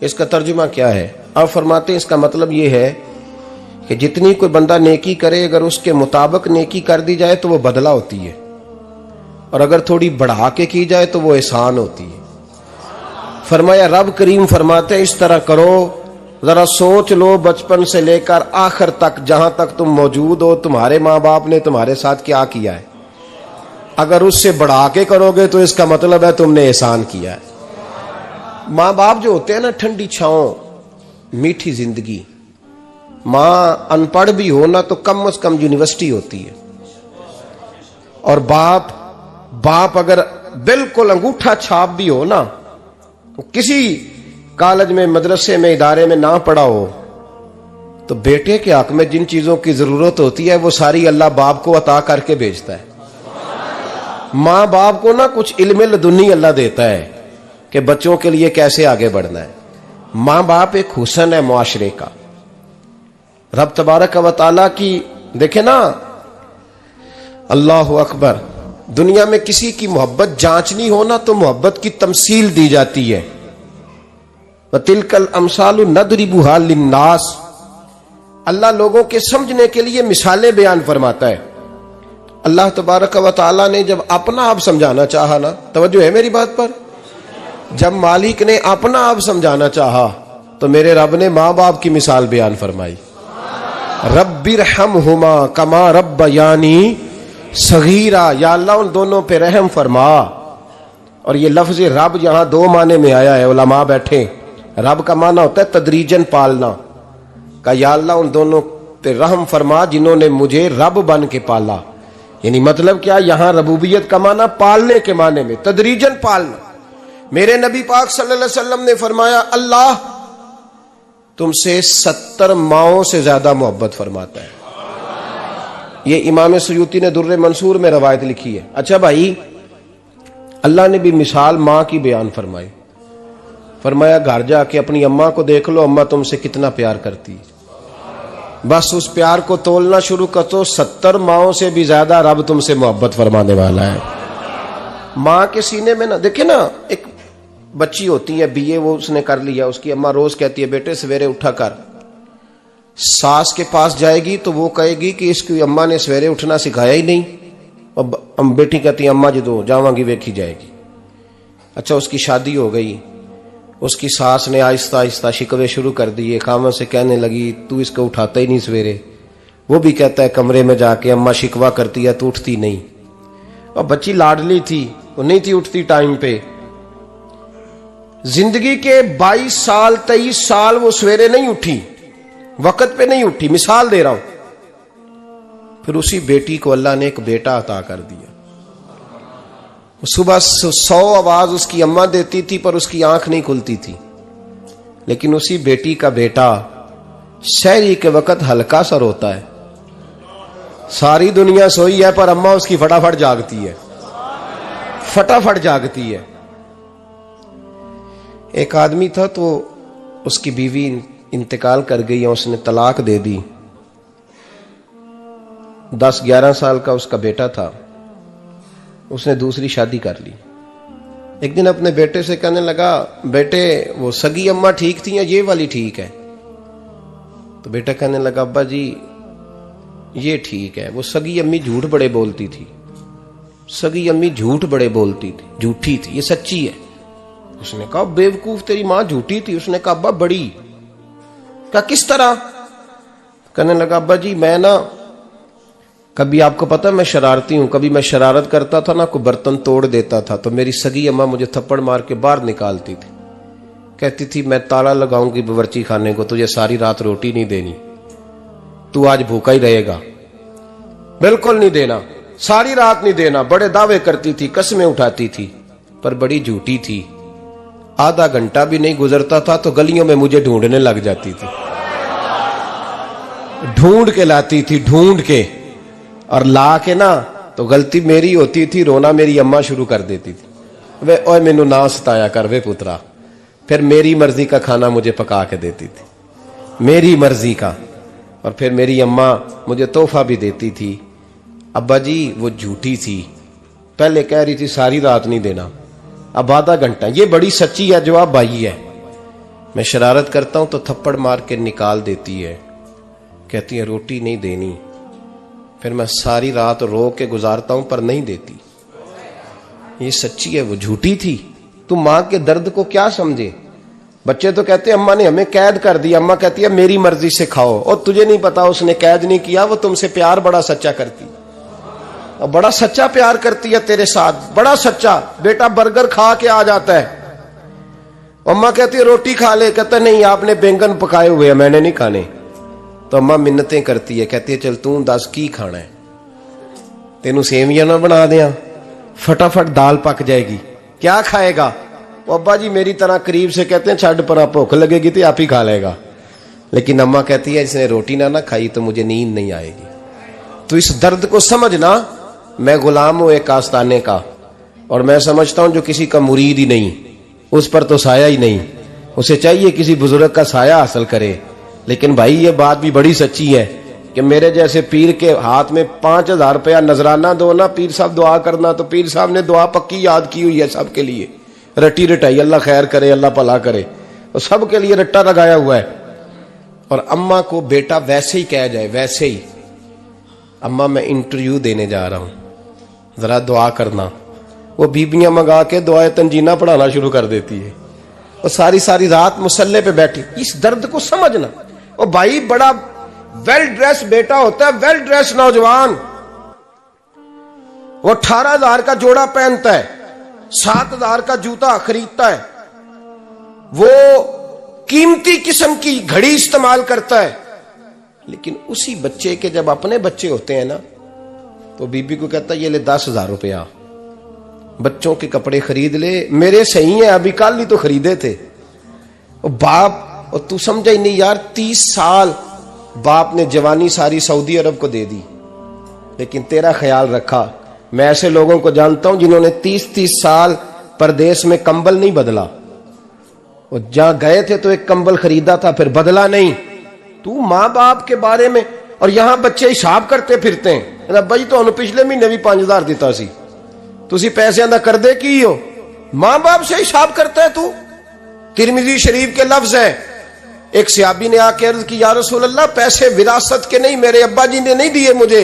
इसका तर्जुमा क्या है? आप फरमाते हैं इसका मतलब ये है कि जितनी कोई बंदा नेकी करे, अगर उसके मुताबिक नेकी कर दी जाए तो वो बदला होती है, और अगर थोड़ी बढ़ा के की जाए तो वो एहसान होती है। फरमाया रब करीम फरमाते हैं इस तरह करो, जरा सोच लो बचपन से लेकर आखिर तक, जहां तक तुम मौजूद हो, तुम्हारे माँ बाप ने तुम्हारे साथ क्या किया है। अगर उससे बढ़ा के करोगे तो इसका मतलब है तुमने एहसान किया है। माँ बाप जो होते हैं ना, ठंडी छांव, मीठी जिंदगी। माँ अनपढ़ भी हो ना तो कम से कम यूनिवर्सिटी होती है, और बाप अगर बिल्कुल अंगूठा छाप भी हो ना, तो किसी कॉलेज में, मदरसे में, इदारे में ना पढ़ा हो, तो बेटे के हक में जिन चीजों की जरूरत होती है वो सारी अल्लाह बाप को अता करके भेजता है। माँ बाप को ना कुछ इल्म लदुनी अल्लाह देता है कि बच्चों के लिए कैसे आगे बढ़ना है। माँ बाप एक हुस्न है मुआशरे का। रब तबारक व तआला की देखे ना, अल्लाह अकबर, दुनिया में किसी की मोहब्बत जांचनी हो ना तो मोहब्बत की तमसील दी जाती है। तिलकल अमसालु नदरिबुहा लिन्नास, अल्लाह लोगों के समझने के लिए मिसालें बयान फरमाता है। अल्लाह तबारक व तआला ने जब अपना आप समझाना चाहा ना, तवज्जो है मेरी बात पर, जब मालिक ने अपना आप समझाना चाहा तो मेरे रब ने माँ बाप की मिसाल बयान फरमाई। रब्बिरहमहुमा कमा रब्बयानी सगीरा, या अल्लाह उन दोनों पे रहम फरमा। और ये लफ्ज रब यहां दो माने में आया है, उलमा बैठे। रब का माना होता है तदरीजन पालना का, या अल्लाह उन दोनों पे रहम फरमा जिन्होंने मुझे रब बन के पाला। यानी मतलब क्या, यहां रबूबियत का माना पालने के माने में, तदरीजन पालना। मेरे नबी पाक सल्लल्लाहु अलैहि वसल्लम ने फरमाया अल्लाह तुमसे 70 माओं से ज्यादा मोहब्बत फरमाता है। ये इमाम सुयूती ने दुर्रे मंसूर में रवायत लिखी है। अच्छा भाई, अल्लाह ने भी मिसाल माँ की बयान फरमाई। फरमाया घर जाके अपनी अम्मा को देख लो, अम्मा तुमसे कितना प्यार करती है। बस उस प्यार को तोलना शुरू कर तो 70 माओं से भी ज्यादा रब तुमसे मोहब्बत फरमाने वाला है। माँ के सीने में ना, देखे ना, एक बच्ची होती है बीए, वो उसने कर लिया, उसकी अम्मा रोज कहती है बेटे सवेरे उठा कर। सास के पास जाएगी तो वो कहेगी कि इसकी अम्मा ने सवेरे उठना सिखाया ही नहीं, और बेटी कहती है अम्मा जी दो जावांगी वेखी जाएगी। अच्छा, उसकी शादी हो गई, उसकी सास ने आहिस्ता आहिस्ता शिकवे शुरू कर दिए, खामन से कहने लगी तू इसको उठाता ही नहीं सवेरे। वो भी कहता है कमरे में जाके अम्मा शिकवा करती है तू उठती नहीं। और बच्ची लाडली थी, वो नहीं थी उठती टाइम पे। जिंदगी के 22 साल 23 साल वो सवेरे नहीं उठी, वक्त पे नहीं उठी, मिसाल दे रहा हूं। फिर उसी बेटी को अल्लाह ने एक बेटा अता कर दिया। सुबह 100 आवाज उसकी अम्मा देती थी पर उसकी आंख नहीं खुलती थी, लेकिन उसी बेटी का बेटा सहरी के वक्त हल्का सा रोता है। सारी दुनिया सोई है पर अम्मा उसकी फटाफट जागती है, फटाफट जागती है। एक आदमी था तो उसकी बीवी इंतकाल कर गई और उसने तलाक दे दी। 10-11 साल का उसका बेटा था, उसने दूसरी शादी कर ली। एक दिन अपने बेटे से कहने लगा बेटे वो सगी अम्मा ठीक थी या ये वाली ठीक है? तो बेटा कहने लगा अब्बा जी ये ठीक है, वो सगी अम्मी झूठ बड़े बोलती थी, सगी अम्मी झूठ बड़े बोलती थी, झूठी थी, ये सच्ची है। उसने कहा बेवकूफ तेरी मां झूठी थी। उसने कहा अब्बा बड़ी। कहा किस तरह? कहने लगा अब्बा जी मैं ना, कभी आपको पता मैं शरारती हूं, कभी मैं शरारत करता था ना, कोई बर्तन तोड़ देता था तो मेरी सगी अम्मा मुझे थप्पड़ मार के बाहर निकालती थी। कहती थी मैं ताला लगाऊंगी बावर्ची खाने को, तुझे सारी रात रोटी नहीं देनी, तू आज भूखा ही रहेगा, बिल्कुल नहीं देना, सारी रात नहीं देना। बड़े दावे करती थी, कसमें उठाती थी, पर बड़ी झूठी थी। आधा घंटा भी नहीं गुजरता था तो गलियों में मुझे ढूंढने लग जाती थी, ढूंढ के लाती थी, ढूंढ के, और ला के ना तो गलती मेरी होती थी, रोना मेरी अम्मा शुरू कर देती थी। वे ओए मैनू ना सताया कर वे पुत्रा। फिर मेरी मर्जी का खाना मुझे पका के देती थी, मेरी मर्जी का, और फिर मेरी अम्मा मुझे तोहफा भी देती थी। अब्बा जी वो झूठी थी, पहले कह रही थी सारी रात नहीं देना, अब आधा घंटा। ये बड़ी सच्ची है जवाब भाई है। मैं शरारत करता हूं तो थप्पड़ मार के निकाल देती है, कहती है रोटी नहीं देनी। फिर मैं सारी रात रो के गुजारता हूं पर नहीं देती। ये सच्ची है, वो झूठी थी। तू मां के दर्द को क्या समझे। बच्चे तो कहते हैं अम्मा ने हमें कैद कर दिया, अम्मा कहती है मेरी मर्जी से खाओ। और तुझे नहीं पता उसने कैद नहीं किया, वो तुमसे प्यार बड़ा सच्चा करती, और बड़ा सच्चा प्यार करती है तेरे साथ, बड़ा सच्चा। बेटा बर्गर खा के आ जाता है, अम्मा कहती है रोटी खा ले, कहता नहीं आपने बैंगन पकाए हुए हैं मैंने नहीं खाने। तो अम्मा मिन्नतें करती है, कहती है चल तू दस की खाना है, तेनू सेवियां ना बना दिया, फटाफट दाल पक जाएगी, क्या खाएगा। अब्बा जी मेरी तरह करीब से कहते हैं छड़ पर भूख लगेगी तो आप ही खा लेगा। लेकिन अम्मा कहती है इसने रोटी ना खाई तो मुझे नींद नहीं आएगी। तो इस दर्द को समझना। मैं गुलाम हूं एक आस्ताने का, और मैं समझता हूं जो किसी का मुरीद ही नहीं, उस पर तो साया ही नहीं, उसे चाहिए किसी बुजुर्ग का साया हासिल करे। लेकिन भाई ये बात भी बड़ी सच्ची है कि मेरे जैसे पीर के हाथ में 5000 रुपया नजराना दो ना, पीर साहब दुआ करना, तो पीर साहब ने दुआ पक्की याद की हुई है सबके लिए, रट्टी रटाई, अल्लाह खैर करे अल्लाह भला करे, और सबके लिए रट्टा लगाया हुआ है। और अम्मा को बेटा वैसे ही कह जाए, वैसे ही अम्मा मैं इंटरव्यू देने जा रहा हूं, जरा दुआ करना, वो बीबियां मंगा के दुआए तंजीना पढ़ाना शुरू कर देती है, और सारी सारी रात मुसल्ले पे बैठी। इस दर्द को समझना। और भाई बड़ा वेल ड्रेस बेटा होता है, वेल ड्रेस नौजवान, वो 18,000 का जोड़ा पहनता है, 7,000 का जूता खरीदता है, वो कीमती किस्म की घड़ी इस्तेमाल करता है। लेकिन उसी बच्चे के जब अपने बच्चे होते हैं ना, तो बीबी को कहता है ये ले 10,000 रुपया, बच्चों के कपड़े खरीद ले, मेरे सही है अभी कल ही तो खरीदे थे। और बाप, और तू समझा ही नहीं यार, 30 साल बाप ने जवानी सारी सऊदी अरब को दे दी, लेकिन तेरा ख्याल रखा। मैं ऐसे लोगों को जानता हूं जिन्होंने 30-30 साल परदेश में कंबल नहीं बदला, और जहां गए थे तो एक कंबल खरीदा था फिर बदला नहीं। तू मां बाप के बारे में, और यहां बच्चे हिसाब करते फिरते हैं, भाई तो पिछले महीने भी 5,000 दिता सी, तुसी पैसे दा कर दे की हो, मां बाप से हिसाब करता है तू। तिरमिजी शरीफ के लफ्ज है, एक सहाबी ने आके अर्ज की या रसूल अल्लाह पैसे विरासत के नहीं, मेरे अब्बा जी ने नहीं दिए मुझे,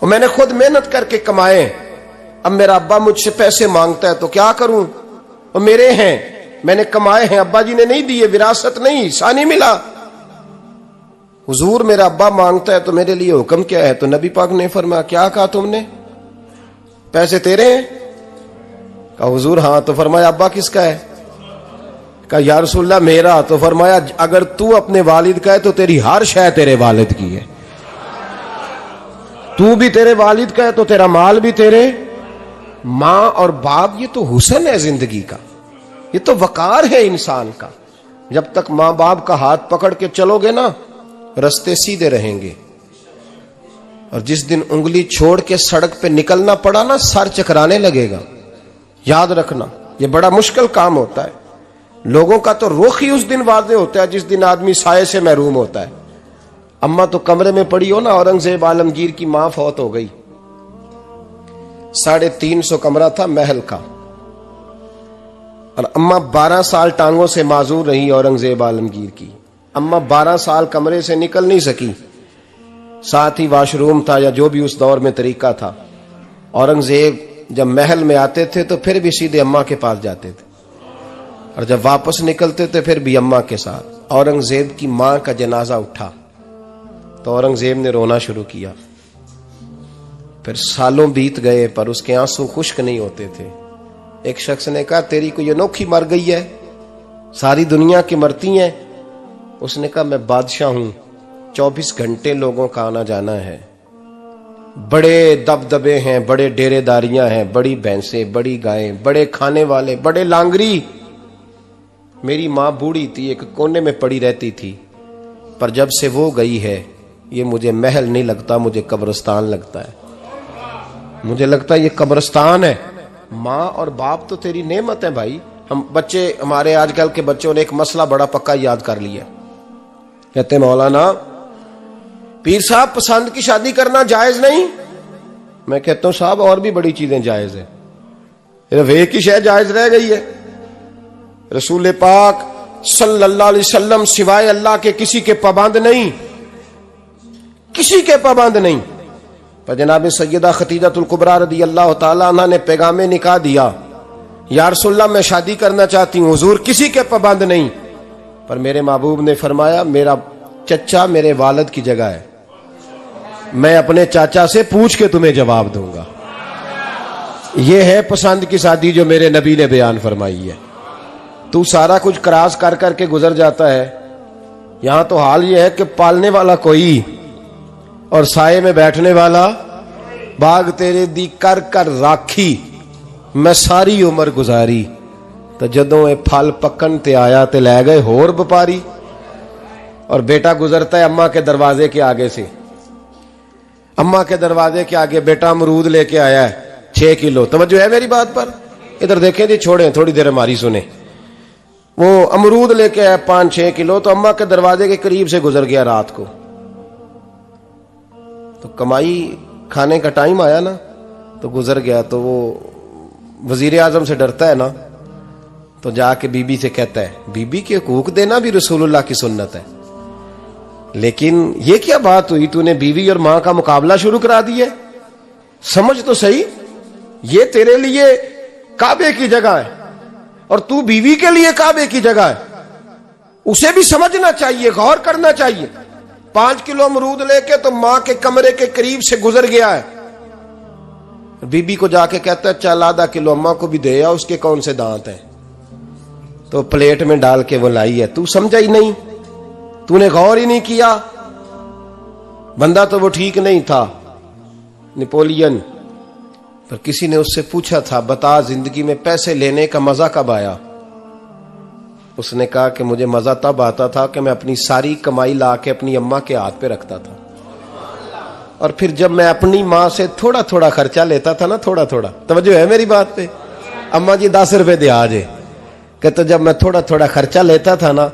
और मैंने खुद मेहनत करके कमाए, अब मेरा अब्बा मुझसे पैसे मांगता है तो क्या करूं, और मेरे हैं, मैंने कमाए हैं, अब्बा जी ने नहीं दिए, विरासत नहीं, हिस्सा नहीं मिला। हुजूर मेरा अब्बा मांगता है तो मेरे लिए हुक्म क्या है। तो नबी पाक ने फरमाया क्या कहा तुमने, पैसे तेरे हैं? कहा हुजूर हाँ। तो फरमाया अब्बा किसका है? कहा या रसूलल्लाह मेरा। तो फरमाया अगर तू अपने वालिद का है तो तेरी हर शय तेरे वालिद की है, तू भी तेरे वालिद का है तो तेरा माल भी तेरे। मां और बाप ये तो हुस्न है जिंदगी का, ये तो वकार है इंसान का। जब तक मां बाप का हाथ पकड़ के चलोगे ना, रास्ते सीधे रहेंगे, और जिस दिन उंगली छोड़ के सड़क पे निकलना पड़ा ना, सर चकराने लगेगा। याद रखना ये बड़ा मुश्किल काम होता है। लोगों का तो रुख ही उस दिन वादे होता है जिस दिन आदमी साये से महरूम होता है। अम्मा तो कमरे में पड़ी हो ना, औरंगजेब आलमगीर की मां फौत हो गई, 350 कमरा था महल का, और अम्मा 12 साल टांगों से माजूर रही औरंगजेब आलमगीर की। अम्मा 12 साल कमरे से निकल नहीं सकी, साथ ही वाशरूम था या जो भी उस दौर में तरीका था। औरंगजेब जब महल में आते थे तो फिर भी सीधे अम्मा के पास जाते थे, और जब वापस निकलते थे फिर भी अम्मा के साथ। औरंगजेब की मां का जनाजा उठा तो औरंगजेब ने रोना शुरू किया। फिर सालों बीत गए पर उसके आंसू खुश्क नहीं होते थे। एक शख्स ने कहा तेरी कोई अनोखी मर गई है, सारी दुनिया की मरती हैं। उसने कहा मैं बादशाह हूं, 24 घंटे लोगों का आना जाना है, बड़े दबदबे हैं, बड़े डेरेदारियां हैं, बड़ी भैंसें, बड़ी गायें, बड़े खाने वाले, बड़े लांगरी। मेरी मां बूढ़ी थी, एक कोने में पड़ी रहती थी, पर जब से वो गई है ये मुझे महल नहीं लगता, मुझे कब्रिस्तान लगता है। मुझे लगता है ये कब्रिस्तान है। माँ और बाप तो तेरी नेमत है भाई। हम बच्चे, हमारे आजकल के बच्चों ने एक मसला बड़ा पक्का याद कर लिया, कहते मौलाना पीर साहब पसंद की शादी करना जायज नहीं। मैं कहता हूं साहब और भी बड़ी चीजें जायज है, सिर्फ एक ही शय जायज रह गई है। रसूल पाक सल्लल्लाहु अलैहि वसल्लम सिवाय अल्लाह के किसी के पाबंद नहीं, किसी के पाबंद नहीं। पर जनाब सैयदा खतीजतुल कुबरा रदी अल्लाह ताला अन्हा ने पैगामे निकाह दिया, या रसूलल्लाह मैं शादी करना चाहती हूँ, हुजूर किसी के पाबंद नहीं। पर मेरे महबूब ने फरमाया मेरा चचा मेरे वालिद की जगह है, मैं अपने चाचा से पूछ के तुम्हें जवाब दूंगा। यह है पसंद की शादी जो मेरे नबी ने बयान फरमाई है। तू सारा कुछ क्रॉस कर करके गुजर जाता है। यहां तो हाल यह है कि पालने वाला कोई और साये में बैठने वाला, बाग तेरे दी कर कर राखी मैं सारी उम्र गुजारी, तो जदों ये फल पकन ते आया ते लै गए होर व्यापारी। और बेटा गुजरता है अम्मा के दरवाजे के आगे से, अम्मा के दरवाजे के आगे बेटा अमरूद लेके आया है 6 किलो। तवज्जो है मेरी बात पर? इधर देखें जी, छोड़ें थोड़ी देर हमारी सुने। वो अमरूद लेके आया 5-6 किलो, तो अम्मा के दरवाजे के करीब से गुजर गया रात को। तो कमाई खाने का टाइम आया ना, तो गुजर गया। तो वो वजीर आजम से डरता है ना, तो जाके बीबी से कहता है बीबी के हुकूक देना भी रसूलुल्लाह की सुन्नत है। लेकिन ये क्या बात हुई, तूने बीवी और मां का मुकाबला शुरू करा दिया? समझ तो सही, ये तेरे लिए काबे की जगह है और तू बीवी के लिए काबे की जगह है। उसे भी समझना चाहिए, गौर करना चाहिए। 5 किलो अमरूद लेके तो मां के कमरे के करीब से गुजर गया है। बीबी को जाके कहता है चल आधा किलो अम्मा को भी दे आ, उसके कौन से दांत हैं। तो प्लेट में डाल के वो लाई है। तू समझा ही नहीं, तूने गौर ही नहीं किया। बंदा तो वो ठीक नहीं था, नेपोलियन। पर किसी ने उससे पूछा था बता जिंदगी में पैसे लेने का मजा कब आया? उसने कहा कि मुझे मजा तब आता था कि मैं अपनी सारी कमाई ला के अपनी अम्मा के हाथ पे रखता था, और फिर जब मैं अपनी मां से थोड़ा थोड़ा खर्चा लेता था ना, थोड़ा थोड़ा, तवज्जो है मेरी बात पे? अम्मा जी 10 रुपए दे आज, कहते जब मैं थोड़ा थोड़ा खर्चा लेता था ना,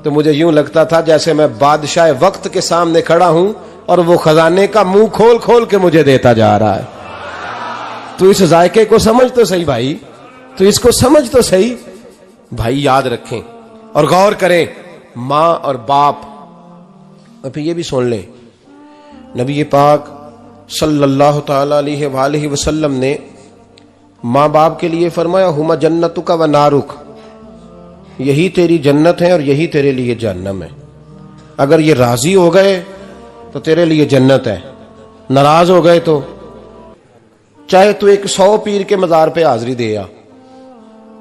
तो मुझे यूं लगता था जैसे मैं बादशाह वक्त के सामने खड़ा हूं और वो खजाने का मुंह खोल खोल के मुझे देता जा रहा है। तू इस जायके को समझ तो सही भाई, तू इसको समझ तो सही भाई। याद रखें और गौर करें, मां और बाप। और फिर ये भी सुन लें, नबी पाक सल्लल्लाहु ताला अलैहि वसल्लम ने मां बाप के लिए फरमाया हुमा जन्नतुका व नारुक, यही तेरी जन्नत है और यही तेरे लिए जहन्नम है। अगर ये राजी हो गए तो तेरे लिए जन्नत है, नाराज हो गए तो चाहे तू 100 पीर के मजार पे हाजिरी दे आ,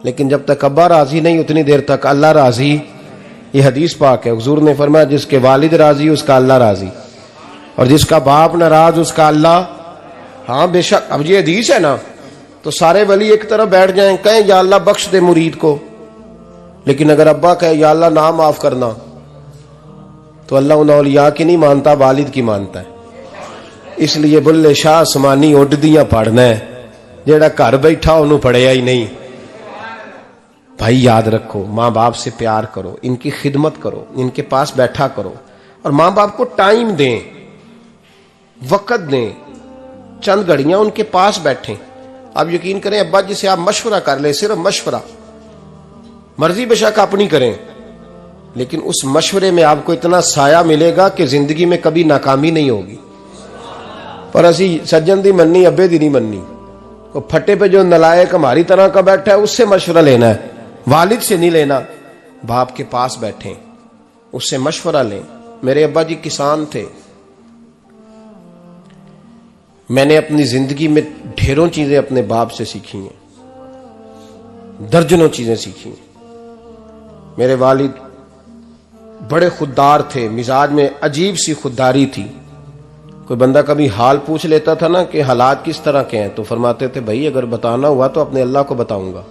लेकिन जब तक अब्बा राजी नहीं उतनी देर तक अल्लाह राजी। ये हदीस पाक है, हुजूर ने फरमाया जिसके वालिद राजी उसका अल्लाह राजी, और जिसका बाप नाराज उसका अल्लाह। हाँ बेशक, अब ये हदीस है ना, तो सारे वली एक तरफ बैठ जाएं, कहें या अल्लाह बख्श दे मुरीद को, लेकिन अगर अब्बा कहे या अल्लाह ना माफ करना, तो अल्लाह उन औलिया की नहीं मानता, वालिद की मानता है। इसलिए बुल्ले शाह आसमानी उड्दियां पढ़ना है, जेड़ा घर बैठा उन्होंने पढ़िया ही नहीं। भाई याद रखो, मां बाप से प्यार करो, इनकी खिदमत करो, इनके पास बैठा करो, और मां बाप को टाइम दें, वक्त दें, चंद घड़ियां उनके पास बैठें। आप यकीन करें, अब्बा जी से आप मशवरा कर ले, सिर्फ मशवरा, मर्जी बेशक अपनी करें, लेकिन उस मशवरे में आपको इतना साया मिलेगा कि जिंदगी में कभी नाकामी नहीं होगी। पर असी सज्जन दी मननी, अब्बे दी नहीं मननी। तो फटे पे जो नलायक हमारी तरह का बैठा है उससे मशवरा लेना है, वालिद से नहीं लेना। बाप के पास बैठे, उससे मशवरा लें। मेरे अब्बा जी किसान थे, मैंने अपनी जिंदगी में ढेरों चीजें अपने बाप से सीखी हैं, दर्जनों चीजें सीखी हैं। मेरे वालिद बड़े खुददार थे, मिजाज में अजीब सी खुददारी थी। कोई बंदा कभी हाल पूछ लेता था ना कि हालात किस तरह के हैं, तो फरमाते थे भाई अगर बताना हुआ तो अपने अल्लाह को बताऊंगा।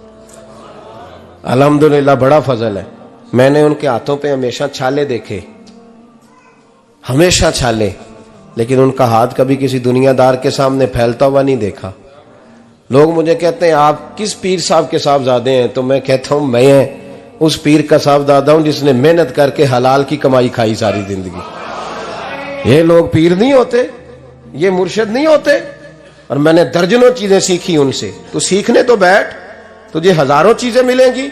अल्हम्दुलिल्लाह बड़ा फजल है, मैंने उनके हाथों पे हमेशा छाले देखे, हमेशा छाले, लेकिन उनका हाथ कभी किसी दुनियादार के सामने फैलता हुआ नहीं देखा। लोग मुझे कहते हैं आप किस पीर साहब के साहबजादे हैं, तो मैं कहता हूं मैं उस पीर का साहबजादा हूं जिसने मेहनत करके हलाल की कमाई खाई सारी जिंदगी। ये लोग पीर नहीं होते, ये मुर्शिद नहीं होते, और मैंने दर्जनों चीजें सीखी उनसे। तो सीखने तो बैठ, तुझे हजारों चीजें मिलेंगी।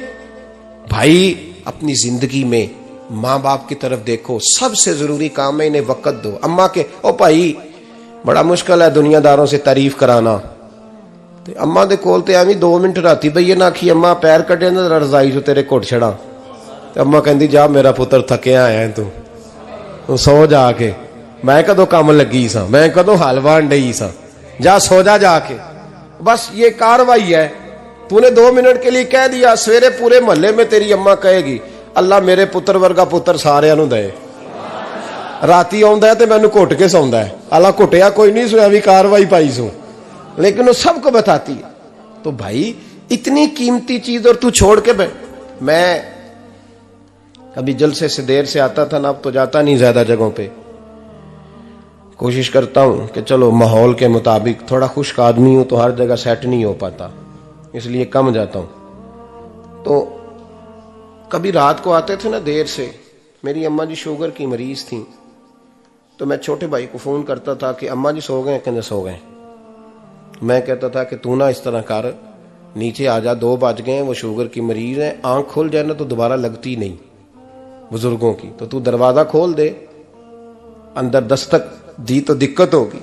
भाई अपनी जिंदगी में माँ बाप की तरफ देखो, सबसे जरूरी काम है इन्हें वक्त दो। अम्मा के ओ भाई बड़ा मुश्किल है दुनियादारों से तारीफ कराना, तो अम्मा दे कोल ते एवं 2 मिनट राती बईए ना आखी अम्मा पैर कटे ना रजाई चो तेरे घुट छड़ा, तो अम्मा कहती जा मेरा पुत्र थकिया आया तू सो जाके, मैं कदों काम लगी सा, मैं कदों हल वान डई सा, जा सो जा जाके। बस ये कार्रवाई है, तूने 2 मिनट के लिए कह दिया, सवेरे पूरे मोहल्ले में तेरी अम्मा कहेगी अल्लाह मेरे पुत्र वर्गा पुत्र सारिਆਂ ਨੂੰ दे। राती आउंदा है तो मैनू घुट के सौंदा है, अल्लाह घुटिया कोई नहीं सुना भी कार्रवाई पाई सू, लेकिन वो सबको बताती है। तो भाई इतनी कीमती चीज और तू छोड़ के मैं कभी जलसे से देर से आता था ना, अब तो जाता नहीं ज्यादा जगहों पे, कोशिश करता हूं कि चलो माहौल के मुताबिक, थोड़ा खुश्क आदमी हूं तो हर जगह सेट नहीं हो पाता, इसलिए कम जाता हूं। तो कभी रात को आते थे ना देर से, मेरी अम्मा जी शुगर की मरीज थी, तो मैं छोटे भाई को फोन करता था कि अम्मा जी सो गए, कहते सो गए। मैं कहता था कि तू ना इस तरह कर, नीचे आ जा, 2 बज गए, वो शुगर की मरीज है, आंख खुल जाए ना तो दोबारा लगती नहीं बुजुर्गों की, तो तू दरवाजा खोल दे, अंदर दस्तक दी तो दिक्कत होगी।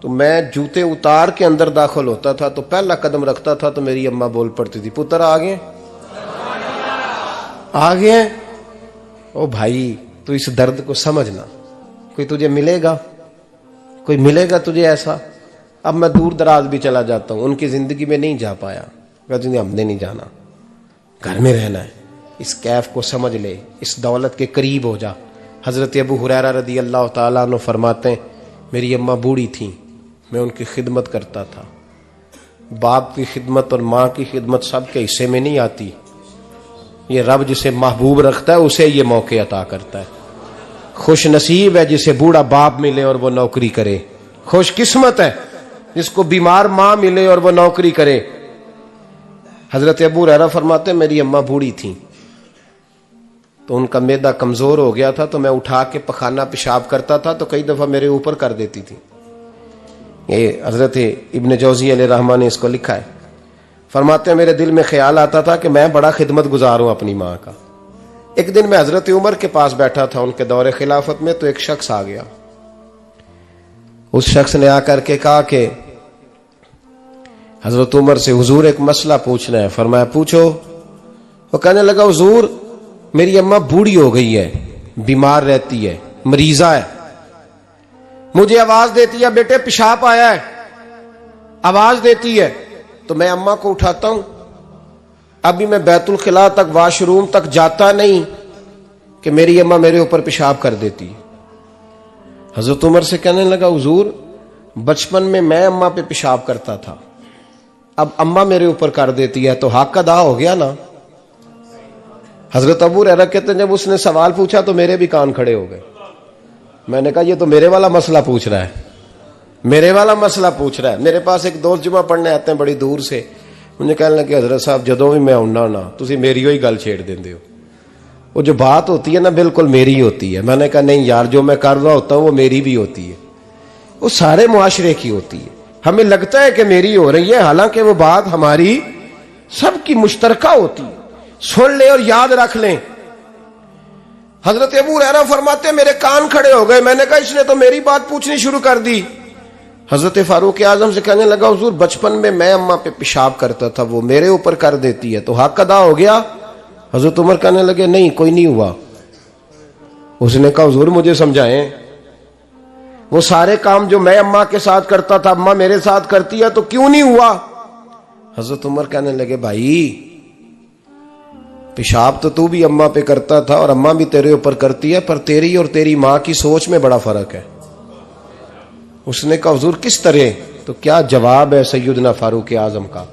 तो मैं जूते उतार के अंदर दाखिल होता था, तो पहला कदम रखता था तो मेरी अम्मा बोल पड़ती थी पुत्र आ गए, आ गए। ओ भाई तू इस दर्द को समझना, कोई तुझे मिलेगा, कोई मिलेगा तुझे ऐसा। अब मैं दूर दराज भी चला जाता हूं, उनकी जिंदगी में नहीं जा पाया, कहते हमने नहीं जाना, घर में रहना है, इस कैफ को समझ ले, इस दौलत के करीब हो जा। हजरत अबू हुरैरा रदी अल्लाह ताला अन्हु फरमाते हैं मेरी अम्मा बूढ़ी थी, मैं उनकी खिदमत करता था। बाप की खिदमत और माँ की खिदमत सबके हिस्से में नहीं आती, ये रब जिसे महबूब रखता है उसे ये मौके अता करता है। खुश नसीब है जिसे बूढ़ा बाप मिले और वो नौकरी करे, खुश किस्मत है जिसको बीमार माँ मिले और वो नौकरी करे। हजरत अबू हुरैरा फरमाते मेरी अम्मा बूढ़ी थी, तो उनका मैदा कमजोर हो गया था, तो मैं उठा के पखाना पेशाब करता था तो कई दफा मेरे ऊपर कर देती थी। ये हजरत इब्न जौजी अलैहि रहमा ने इसको लिखा है, फरमाते हैं मेरे दिल में ख्याल आता था कि मैं बड़ा खिदमत गुजार हूं अपनी माँ का। एक दिन मैं हजरत उमर के पास बैठा था उनके दौरे खिलाफत में, तो एक शख्स आ गया, उस शख्स ने आकर के कहा कि हजरत उमर से हुजूर एक मसला पूछना है। फरमाया पूछो। वो कहने लगा हुजूर मेरी अम्मा बूढ़ी हो गई है, बीमार रहती है, मरीजा है, मुझे आवाज देती है बेटे पेशाब आया है, आवाज देती है, तो मैं अम्मा को उठाता हूं, अभी मैं बैतुल खिला तक वाशरूम तक जाता नहीं कि मेरी अम्मा मेरे ऊपर पेशाब कर देती है। हजरत उमर से कहने लगा हुजूर बचपन में मैं अम्मा पे पेशाब करता था, अब अम्मा मेरे ऊपर कर देती है, तो हक अदा हो गया ना। हजरत अबू हुरैरा कहते हैं जब उसने सवाल पूछा तो मेरे भी कान खड़े हो गए। मैंने कहा ये तो मेरे वाला मसला पूछ रहा है, मेरे वाला मसला पूछ रहा है। मेरे पास एक दोस्त जुमा पढ़ने आते हैं बड़ी दूर से, मुझे कहने लगे हजरत साहब जदों भी मैं आउना ना तुसी मेरी ही गल छेड़ देंदे हो, वो जो बात होती है ना बिल्कुल मेरी होती है। मैंने कहा नहीं यार, जो मैं कर रहा होता हूं वो मेरी भी होती है, वो सारे मुआशरे की होती है। हमें लगता है कि मेरी हो रही है, हालांकि वो बात हमारी सबकी मुश्तरका होती है। सुन ले और याद रख लें। हजरत अबू हुरैरा फरमाते मेरे कान खड़े हो गए। मैंने कहा इसने तो मेरी बात पूछनी शुरू कर दी। हजरत फारूक आजम से कहने लगा हुजूर बचपन में मैं अम्मा पे पेशाब करता था, वो मेरे ऊपर कर देती है, तो हक अदा हो गया। हजरत उमर कहने लगे नहीं कोई नहीं हुआ। उसने कहा हुजूर मुझे समझाएं, वो सारे काम जो मैं अम्मा के साथ करता था अम्मा मेरे साथ करती है, तो क्यों नहीं हुआ। हजरत उमर कहने लगे भाई पेशाब तो तू भी अम्मा पे करता था और अम्मा भी तेरे ऊपर करती है, पर तेरी और तेरी माँ की सोच में बड़ा फर्क है। उसने कहा हुजूर किस तरह, तो क्या जवाब है सैयदना फारूक आजम का,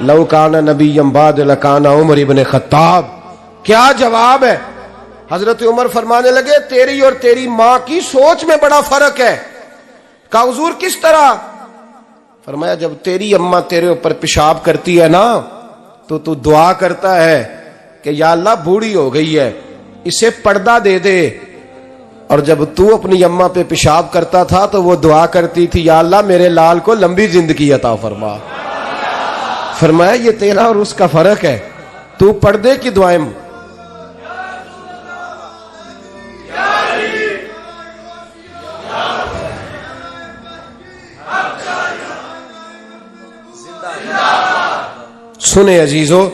लौ काना नबीय्यम बाद लकाना उमर इब्न खत्ताब। क्या जवाब है। हजरत उमर फरमाने लगे तेरी और तेरी माँ की सोच में बड़ा फर्क है। कहा हुजूर किस तरह। फरमाया जब तेरी अम्मा तेरे ऊपर पेशाब करती है ना, तो तू दुआ करता है कि या अल्लाह बूढ़ी हो गई है इसे पर्दा दे दे, और जब तू अपनी अम्मा पे पेशाब करता था तो वो दुआ करती थी या अल्लाह मेरे लाल को लंबी जिंदगी अता फरमा। फरमाया ये तेरा और उसका फर्क है, तू पर्दे की दुआएं सुने अजीजों,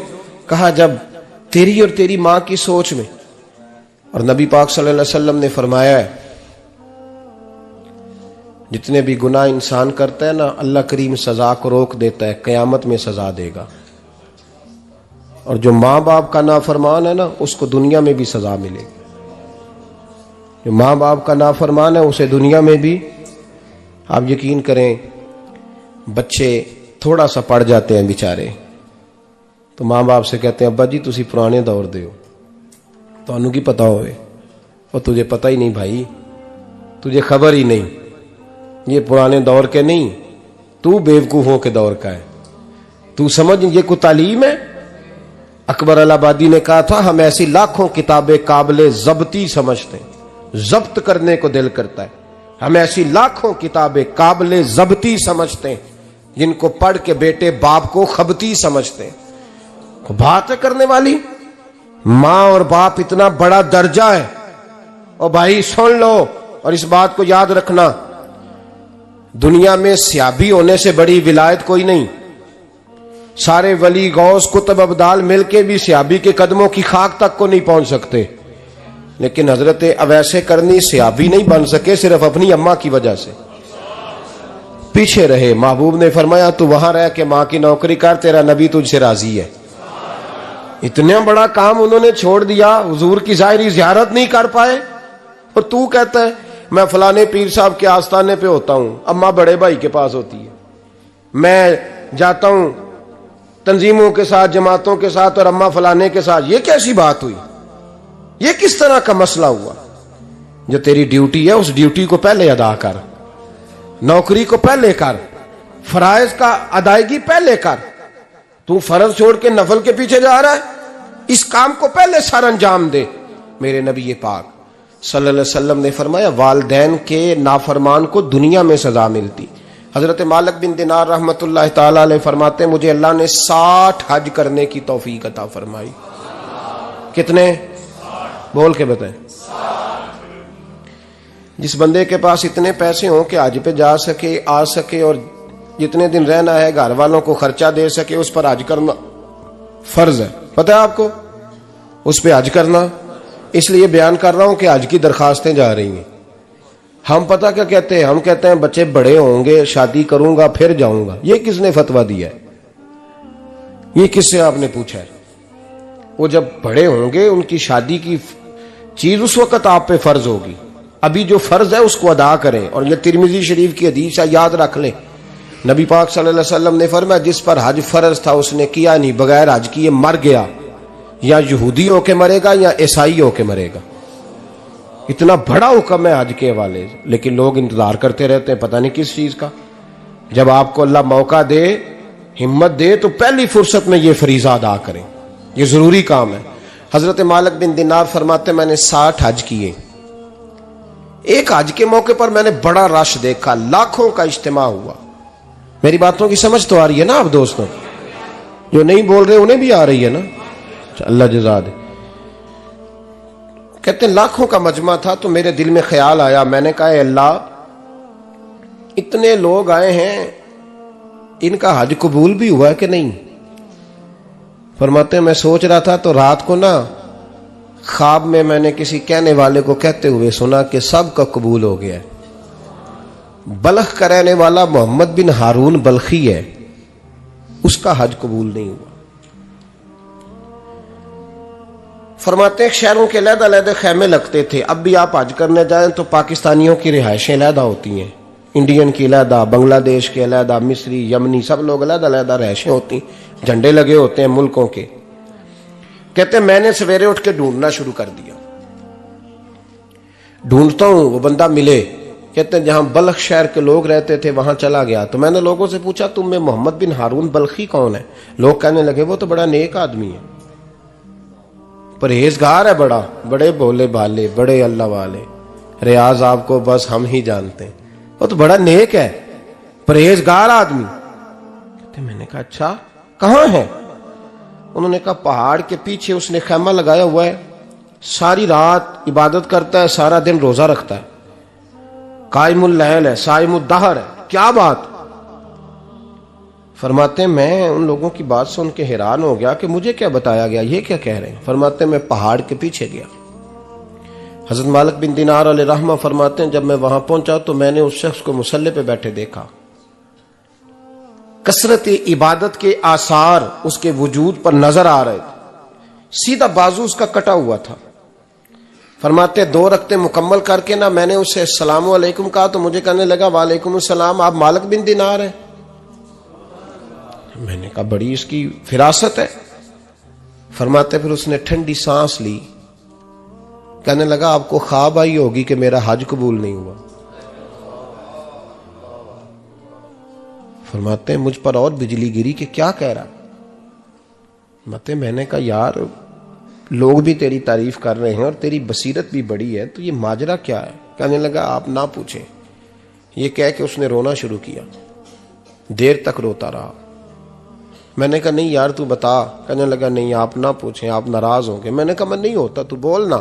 कहा जब तेरी और तेरी मां की सोच में, और नबी पाक सल्लल्लाहु अलैहि वसल्लम ने फरमाया है जितने भी गुनाह इंसान करता है ना, अल्लाह करीम सजा को रोक देता है, कयामत में सजा देगा। और जो माँ बाप का नाफरमान है ना, उसको दुनिया में भी सजा मिलेगी। जो माँ बाप का नाफरमान है उसे दुनिया में भी, आप यकीन करें, बच्चे थोड़ा सा पड़ जाते हैं बेचारे, तो माँ बाप से कहते हैं अब्बा जी तुसी पुराने दौर दे हो, तो की पता होवे, और तुझे पता ही नहीं भाई, तुझे खबर ही नहीं, ये पुराने दौर के नहीं, तू बेवकूफों के दौर का है, तू समझ ये कोई तालीम है। अकबर अलाहाबादी ने कहा था हम ऐसी लाखों किताबें काबिले जब्ती समझते हैं, जब्त करने को दिल करता है, हम ऐसी लाखों किताबें काबिले जब्ती समझते हैं जिनको पढ़ के बेटे बाप को खबती समझते हैं। बात है करने वाली, मां और बाप इतना बड़ा दर्जा है। और भाई सुन लो और इस बात को याद रखना, दुनिया में सियाबी होने से बड़ी विलायत कोई नहीं। सारे वली गौस कुतुब अब्दाल मिलके भी सियाबी के कदमों की खाक तक को नहीं पहुंच सकते, लेकिन हजरत अवैसे करनी सियाबी नहीं बन सके, सिर्फ अपनी अम्मा की वजह से पीछे रहे। महबूब ने फरमाया तू वहां रह के मां की नौकरी कर, तेरा नबी तुझसे राजी है। इतना बड़ा काम उन्होंने छोड़ दिया, हुजूर की जाहिरी जियारत नहीं कर पाए, और तू कहता है मैं फलाने पीर साहब के आस्थाने पे होता हूं, अम्मा बड़े भाई के पास होती है, मैं जाता हूं तंजीमों के साथ, जमातों के साथ, और अम्मा फलाने के साथ। ये कैसी बात हुई? ये किस तरह का मसला हुआ? जो तेरी ड्यूटी है उस ड्यूटी को पहले अदा कर, नौकरी को पहले कर, फराइज का अदायगी पहले कर। तू फर्ज छोड़ के नफल के पीछे जा रहा है, इस काम को पहले सर अंजाम दे। मेरे नबी पाक सल्लल्लाहु अलैहि वसल्लम ने फरमाया वालिदैन के नाफरमान को दुनिया में सजा मिलती। हजरत मालिक बिन दिनार रहमतुल्लाह ताला अलैह फरमाते मुझे अल्लाह ने 60 हज करने की तौफीक अता फरमाई। कितने? बोल के बताएं। जिस बंदे के पास इतने पैसे हों कि हज पे जा सके, आ सके, और जितने दिन रहना है घर वालों को खर्चा दे सके, उस पर हज करना फर्ज है। पता है आपको? उस पर हज करना, इसलिए बयान कर रहा हूं कि हज की दरखास्तें जा रही हैं। हम पता क्या कहते हैं? हम कहते हैं बच्चे बड़े होंगे, शादी करूंगा फिर जाऊंगा। ये किसने फतवा दिया है? ये किससे आपने पूछा है? वो जब बड़े होंगे उनकी शादी की चीज उस वक्त आप पे फर्ज होगी। अभी जो फर्ज है उसको अदा करें। और ये तिरमिजी शरीफ की हदीस है, याद रख लें। नबी पाक सल्लल्लाहु अलैहि वसल्लम ने फरमाया जिस पर हज फर्ज था उसने किया नहीं, बगैर हज किए मर गया, या यहूदी होके मरेगा या ईसाई होके मरेगा। इतना बड़ा हुक्म है हज के हवाले से, लेकिन लोग इंतजार करते रहते हैं पता नहीं किस चीज का। जब आपको अल्लाह मौका दे, हिम्मत दे, तो पहली फुर्सत में ये फरीजा अदा करें, ये जरूरी काम है। हजरत मालिक बिन दिनार फरमाते मैंने 60 हज किए। एक हज के मौके पर मैंने बड़ा रश देखा, लाखों का इज्तिमा हुआ। मेरी बातों की समझ तो आ रही है ना आप दोस्तों? जो नहीं बोल रहे उन्हें भी आ रही है ना? अल्लाह जज़ा दे। कहते लाखों का मजमा था, तो मेरे दिल में ख्याल आया, मैंने कहा अल्लाह इतने लोग आए हैं, इनका हज कबूल भी हुआ कि नहीं? फरमाते मैं सोच रहा था तो रात को ना ख्वाब में मैंने किसी कहने वाले को कहते हुए सुना कि सब का कबूल हो गया। बल्ख का रहने वाला मोहम्मद बिन हारून बल्खी है, उसका हज कबूल नहीं हुआ। फरमाते हैं शहरों के अलग-अलग खैमे लगते थे। अब भी आप हज करने जाएं तो पाकिस्तानियों की रिहायशें अलग होती हैं, इंडियन की अलग, बांग्लादेश के अलग, मिस्री, यमनी, सब लोग अलग-अलग रिहायशें होती, झंडे लगे होते हैं मुल्कों के। कहते मैंने सवेरे उठ के ढूंढना शुरू कर दिया, ढूंढता हूं वो बंदा मिले। कहते जहां बल्ख शहर के लोग रहते थे वहां चला गया, तो मैंने लोगों से पूछा तुम में मोहम्मद बिन हारून बल्खी कौन है? लोग कहने लगे वो तो बड़ा नेक आदमी है, परहेजगार है, बड़े भोले भाले, बड़े अल्लाह वाले, रियाज आपको बस हम ही जानते हैं, वो तो बड़ा नेक है, परहेजगार आदमी। कहते मैंने कहा अच्छा कहां है? उन्होंने कहा पहाड़ के पीछे उसने खैमा लगाया हुआ है, सारी रात इबादत करता है, सारा दिन रोजा रखता है, कायमुल लैल है, साइमुद दहर है। क्या बात? फरमाते मैं उन लोगों की बात सुन के हैरान हो गया कि मुझे क्या बताया गया, ये क्या कह रहे हैं। फरमाते मैं पहाड़ के पीछे गया। हजरत मालिक बिन दिनार अलैहि रहमा फरमाते हैं जब मैं वहां पहुंचा तो मैंने उस शख्स को मुसल्ले पे बैठे देखा। कसरत इबादत के आसार उसके वजूद पर नजर आ रहे थे। सीधा बाजू उसका कटा हुआ था। फरमाते 2 रकते मुकम्मल करके ना मैंने उससे अस्सलामु अलैकुम कहा तो मुझे कहने लगा वालेकुम अस्सलाम, आप मालिक बिन दिनार हैं। मैंने कहा बड़ी इसकी फिरासत है। फरमाते फिर उसने ठंडी सांस ली, कहने लगा आपको ख्वाब आई होगी कि मेरा हज कबूल नहीं हुआ। फरमाते मुझ पर और बिजली गिरी कि क्या कह रहा। फरमाते मैंने कहा यार लोग भी तेरी तारीफ कर रहे हैं और तेरी बसीरत भी बड़ी है, तो ये माजरा क्या है। कहने लगा आप ना पूछें। ये कह के उसने रोना शुरू किया। देर तक रोता रहा। मैंने कहा नहीं यार तू बता। कहने लगा नहीं आप ना पूछें, आप नाराज होंगे। मैंने कहा मैं नहीं होता, तू बोल ना।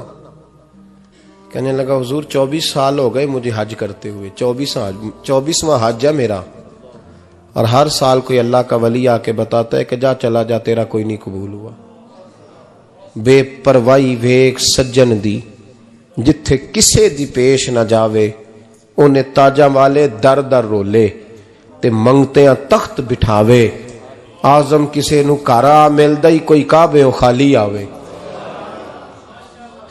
कहने लगा हुजूर 24 साल हो गए मुझे हज करते हुए, 24वां हज है मेरा, और हर साल कोई अल्लाह का वली आके बताता है कि जा चला जा तेरा कोई नहीं कबूल हुआ। बेपरवाही वेख सज्जन दी जिथे किसे दी पेश ना जावे, उन्हें ताजा वाले दर दर रोले ते मंगते तख्त बिठावे। आजम किसे नु कारा मिलदा ही कोई काबे ओ खाली आवे।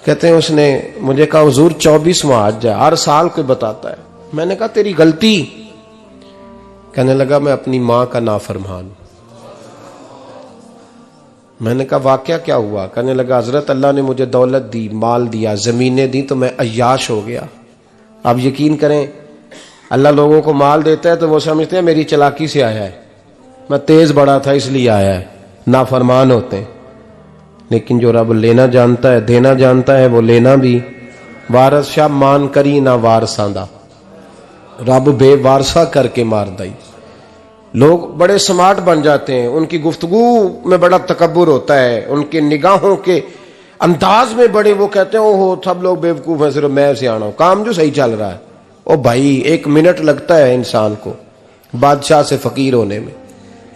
कहते हैं उसने मुझे कहा हुजूर 24वां हज है, हर साल कोई बताता है। मैंने कहा तेरी गलती। कहने लगा मैं अपनी मां का नाफरमान। मैंने कहा वाकया क्या हुआ। कहने लगा हजरत अल्लाह ने मुझे दौलत दी, माल दिया, जमीनें दी, तो मैं अय्याश हो गया। आप यकीन करें अल्लाह लोगों को माल देता है तो वो समझते हैं मेरी चालाकी से आया है, मैं तेज बड़ा था इसलिए आया है। नाफरमान होते हैं। लेकिन जो रब लेना जानता है, देना जानता है, वो लेना भी। वारस शाह मान करी ना वारसा दा, रब बेवारसा करके मार दई। लोग बड़े स्मार्ट बन जाते हैं, उनकी गुफ्तगू में बड़ा तकब्बुर होता है, उनके निगाहों के अंदाज में बड़े, वो कहते हैं ओहो सब लोग बेवकूफ हैं, सिर्फ मैं सियाना हूं, काम जो सही चल रहा है। ओ भाई 1 मिनट लगता है इंसान को बादशाह से फकीर होने में।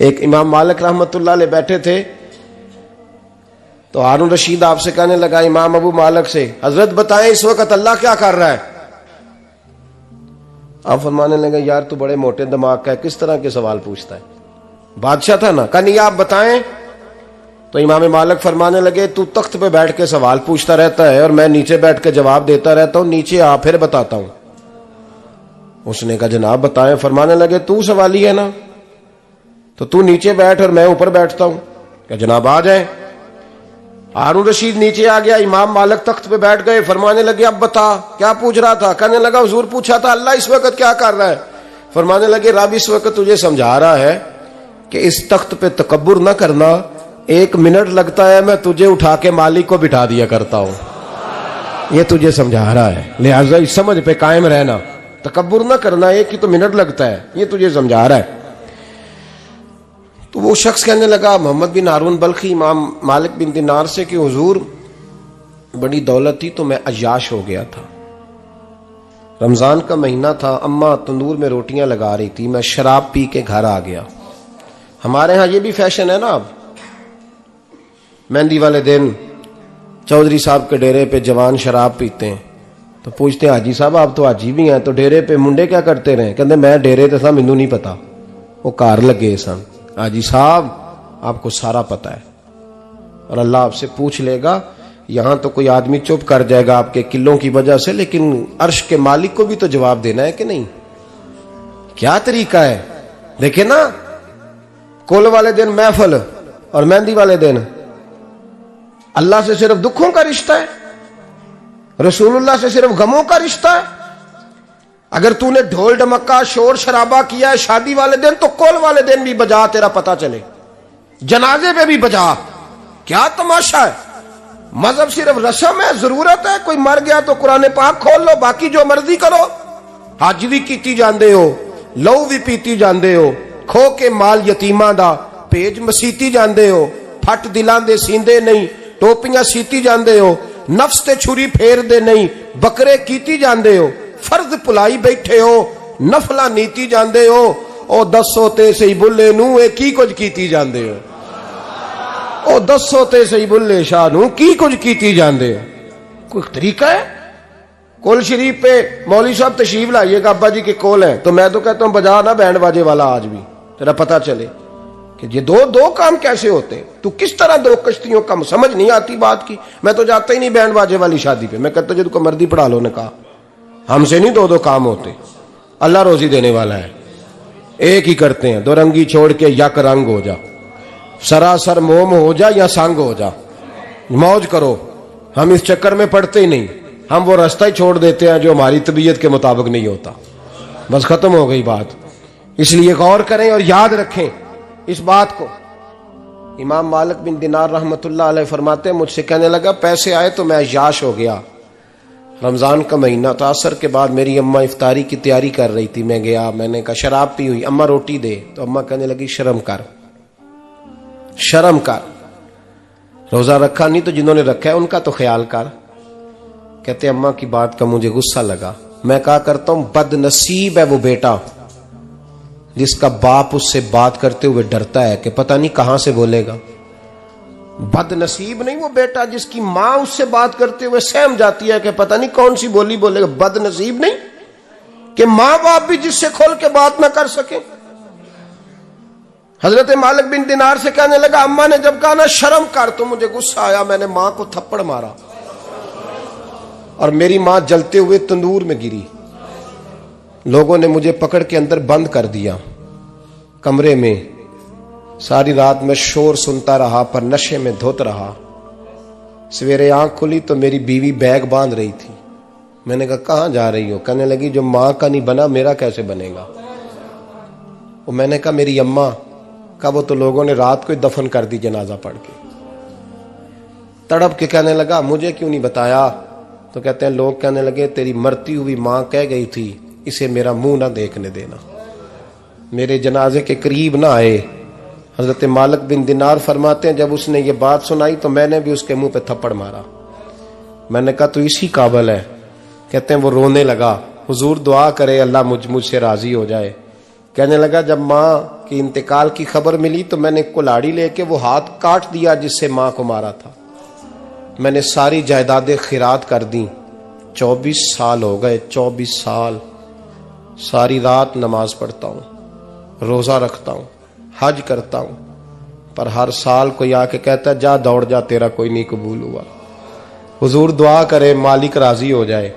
एक इमाम मालिक रहमतुल्लाह अलैह बैठे थे तो हारून रशीद आपसे कहने लगा इमाम अबू मालिक से, हजरत बताएं इस वक्त अल्लाह क्या कर रहा है। आप फरमाने लगे यार तू बड़े मोटे दिमाग का है, किस तरह के सवाल पूछता है। बादशाह था ना, कहा नहीं आप बताएं। तो इमाम मालिक फरमाने लगे तू तख्त पे बैठ के सवाल पूछता रहता है और मैं नीचे बैठ के जवाब देता रहता हूं, नीचे आ फिर बताता हूं। उसने कहा जनाब बताएं। फरमाने लगे तू सवाली है ना, तो तू नीचे बैठ और मैं ऊपर बैठता हूं। क्या जनाब आ जाए। हारून रशीद नीचे आ गया, इमाम मालिक तख्त पे बैठ गए। फरमाने लगे अब बता क्या पूछ रहा था। कहने लगा हुजूर पूछा था अल्लाह इस वक्त क्या कर रहा है। फरमाने लगे रब इस वक्त तुझे समझा रहा है कि इस तख्त पे तकब्बुर ना करना, 1 मिनट लगता है मैं तुझे उठा के मालिक को बिठा दिया करता हूं, ये तुझे समझा रहा है, लिहाजा इस समझ पे कायम रहना, तकब्बुर ना करना, 1 ही तो मिनट लगता है, ये तुझे समझा रहा है। तो वो शख्स कहने लगा मोहम्मद बिन हारून बल्खी इमाम मालिक बिन दिनार से कि हुजूर बड़ी दौलत थी तो मैं अय्याश हो गया था। रमजान का महीना था, अम्मा तंदूर में रोटियां लगा रही थी, मैं शराब पी के घर आ गया। हमारे यहाँ ये भी फैशन है ना, अब मेहंदी वाले दिन चौधरी साहब के डेरे पे जवान शराब पीते हैं तो पूछते हैं हाजी साहब आप तो हाजी भी हैं, तो डेरे पे मुंडे क्या करते रहे। कहते मैं डेरे तो था मैनू नहीं पता, वो कार लगे सन। हाजी साहब आपको सारा पता है और अल्लाह आपसे पूछ लेगा। यहां तो कोई आदमी चुप कर जाएगा आपके किलों की वजह से, लेकिन अर्श के मालिक को भी तो जवाब देना है कि नहीं। क्या तरीका है देखे ना, कुल वाले दिन महफिल और मेहंदी वाले दिन अल्लाह से सिर्फ दुखों का रिश्ता है, रसूलुल्लाह से सिर्फ गमों का रिश्ता है। अगर तूने ढोल ढमक्का शोर शराबा किया है शादी वाले दिन तो कुल वाले दिन भी बजा, तेरा पता चले, जनाजे पे भी बजा। क्या तमाशा है। मजहब सिर्फ रस्म है, जरूरत है, कोई मर गया तो कुरान पाक खोल लो, बाकी जो मर्जी करो। हज भी कीती जांदे हो, लहू भी पीती जांदे हो, खो के माल यतीमां दा भेज मसीती जांदे हो, फट दिलां दे सींदे नहीं, टोपियां सीती जांदे हो, नफ्स ते छुरी फेर दे नहीं, बकरे कीती जांदे हो, फर्ज भुलाई बैठे हो, नफला नीति जांदे हो, ओ दसो ते सही बुल्ले नू ए की कुछ कीती जांदे हो, ओ दसो ते सही बुल्ले शाह नू की कुछ कीती जांदे हो। कोई तरीका है? कोल शरीफ पे मौलवी साहब तशरीफ लाइएगा, अब्बा जी के कोल है, तो मैं तो कहता हूं बजा ना बैंड बाजे वाला आज भी, तेरा पता चले कि ये दो काम कैसे होते हैं। तू किस तरह दो कश्तियों का, समझ नहीं आती बात की। मैं तो जाता ही नहीं बैंड बाजे वाली शादी पे, मैं कहता जो तुमको मर्दी पढ़ा लो। ने कहा हमसे नहीं दो काम होते, अल्लाह रोजी देने वाला है, एक ही करते हैं। दो रंगी छोड़ के यक रंग हो जा, सरासर मोम हो जा या संग हो जा, मौज करो। हम इस चक्कर में पड़ते ही नहीं, हम वो रास्ता ही छोड़ देते हैं जो हमारी तबीयत के मुताबिक नहीं होता। बस खत्म हो गई बात। इसलिए गौर करें और याद रखें इस बात को। इमाम मालिक बिन दिनार रहमतुल्लाह अलैह फरमाते हैं, मुझसे कहने लगा पैसे आए तो मैं अय्याश हो गया। रमजान का महीना था, असर के बाद मेरी अम्मा इफ्तारी की तैयारी कर रही थी। मैं गया, मैंने कहा शराब पी हुई, अम्मा रोटी दे। तो अम्मा कहने लगी शर्म कर, शर्म कर, रोजा रखा नहीं तो जिन्होंने रखा है उनका तो ख्याल कर। कहते अम्मा की बात का मुझे गुस्सा लगा। मैं कहा करता हूं बदनसीब है वो बेटा जिसका बाप उससे बात करते हुए डरता है कि पता नहीं कहां से बोलेगा। बदनसीब नहीं वो बेटा जिसकी मां उससे बात करते हुए सहम जाती है कि पता नहीं कौन सी बोली बोलेगा। बदनसीब नहीं कि मां बाप भी जिससे खोल के बात ना कर सके। हजरत मालिक बिन दिनार से कहने लगा, अम्मा ने जब कहा ना शर्म कर, तो मुझे गुस्सा आया, मैंने मां को थप्पड़ मारा और मेरी मां जलते हुए तंदूर में गिरी। लोगों ने मुझे पकड़ के अंदर बंद कर दिया कमरे में। सारी रात मैं शोर सुनता रहा पर नशे में धुत रहा। सवेरे आंख खुली तो मेरी बीवी बैग बांध रही थी। मैंने कहा कहां जा रही हो? कहने लगी जो मां का नहीं बना मेरा कैसे बनेगा। वो मैंने कहा मेरी अम्मा का, वो तो लोगों ने रात को ही दफन कर दी जनाजा पढ़ के। तड़प के कहने लगा मुझे क्यों नहीं बताया? तो कहते हैं लोग कहने लगे तेरी मरती हुई मां कह गई थी इसे मेरा मुंह ना देखने देना, मेरे जनाजे के करीब ना आए। हजरत मालिक बिन दिनार फरमाते हैं जब उसने ये बात सुनाई तो मैंने भी उसके मुंह पे थप्पड़ मारा। मैंने कहा तू इसी काबिल है। कहते हैं वो रोने लगा, हुजूर दुआ करे अल्लाह मुझसे राजी हो जाए। कहने लगा जब मां की इंतकाल की खबर मिली तो मैंने कुल्हाड़ी लेके वो हाथ काट दिया जिससे मां को मारा था। मैंने सारी जायदादें खिरात कर दी। 24 साल हो गए, 24 साल। सारी रात नमाज पढ़ता हूं, रोजा रखता हूं, हज करता हूं, पर हर साल कोई आके कहता जा दौड़ जा तेरा कोई नहीं कबूल हुआ। हुजूर दुआ करे मालिक राजी हो जाए।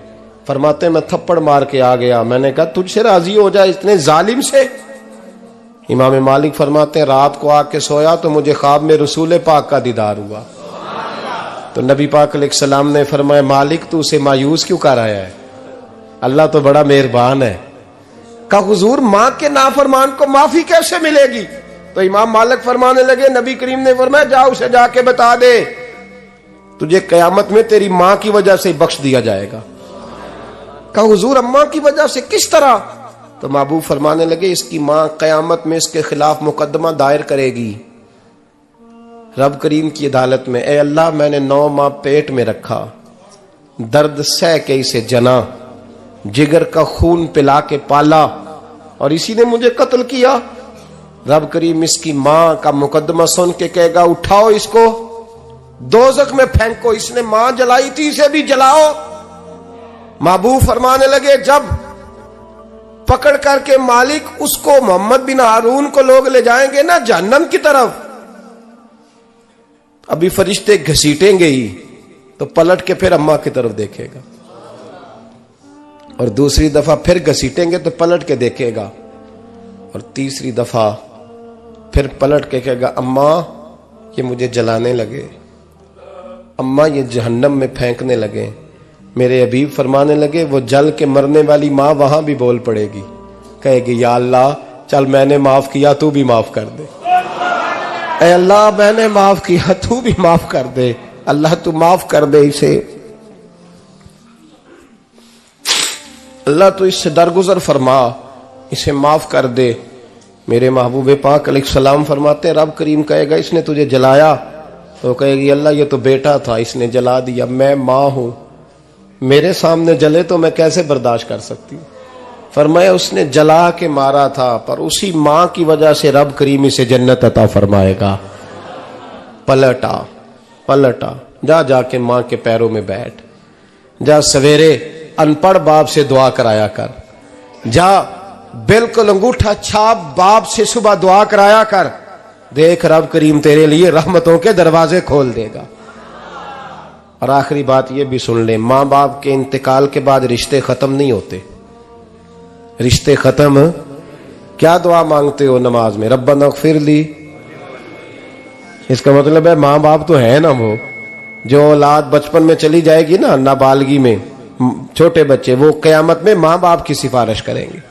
फरमाते मैं थप्पड़ मार के आ गया। मैंने कहा तुझसे राजी हो जाए इतने जालिम से? इमाम मालिक फरमाते हैं रात को आके सोया तो मुझे ख्वाब में रसूल पाक का दीदार हुआ। तो नबी पाक अलैहिस्सलाम ने फरमाया मालिक तू उसे मायूस क्यों कर आया है? अल्लाह तो बड़ा मेहरबान है। कहा हुजूर मां के नाफरमान को माफी कैसे मिलेगी? तो इमाम मालिक फरमाने लगे नबी करीम ने फरमाया जा उसे जाके बता दे तुझे कयामत में तेरी मां की वजह से बख्श दिया जाएगा। कहा हुजूर अम्मा की वजह से किस तरह? तो महबूब फरमाने लगे इसकी मां कयामत में इसके खिलाफ मुकदमा दायर करेगी रब करीम की अदालत में। ए अल्लाह मैंने 9 माह पेट में रखा, दर्द सह के इसे जना, जिगर का खून पिला के पाला और इसी ने मुझे कत्ल किया। रब करीम इसकी मां का मुकदमा सुन के कहेगा उठाओ इसको दोजख में फेंको, इसने मां जलाई थी इसे भी जलाओ। महबूब फरमाने लगे जब पकड़ करके मालिक उसको मोहम्मद बिन हारून को लोग ले जाएंगे ना जहन्नम की तरफ, अभी फरिश्ते घसीटेंगे ही तो पलट के फिर अम्मा की तरफ देखेगा और दूसरी दफा फिर घसीटेंगे तो पलट के देखेगा और तीसरी दफा फिर पलट के कहेगा अम्मा ये मुझे जलाने लगे, अम्मा ये जहन्नम में फेंकने लगे। मेरे हबीब फरमाने लगे वो जल के मरने वाली मां वहां भी बोल पड़ेगी, कहेगी या अल्लाह चल मैंने माफ किया तू भी माफ कर दे। ऐ अल्लाह मैंने माफ किया तू भी माफ कर दे, अल्लाह तू माफ कर दे इसे, अल्लाह तू इससे दरगुजर फरमा, इसे माफ कर दे। मेरे महबूब पाक अलैहिस्सलाम फरमाते रब करीम कहेगा इसने तुझे जलाया, तो कहेगी अल्लाह ये तो बेटा था इसने जला दिया, मैं मां हूं, मेरे सामने जले तो मैं कैसे बर्दाश्त कर सकती हूं। फरमाया उसने जला के मारा था, पर उसी मां की वजह से रब करीम इसे जन्नत अता फरमाएगा। पलटा पलटा, जा जाके मां के पैरों में बैठ, जा सवेरे अनपढ़ बाप से दुआ कराया कर, जा बिल्कुल अंगूठा छाप बाप से सुबह दुआ कराया कर, देख रब करीम तेरे लिए रहमतों के दरवाजे खोल देगा। और आखिरी बात ये भी सुन ले, मां बाप के इंतकाल के बाद रिश्ते खत्म नहीं होते। रिश्ते खत्म, क्या दुआ मांगते हो नमाज में? रब्बना इग़फिरली। इसका मतलब है मां बाप तो है ना, वो जो औलाद बचपन में चली जाएगी ना, नाबालगी में, छोटे बच्चे, वो कयामत में मां बाप की सिफारिश करेंगे।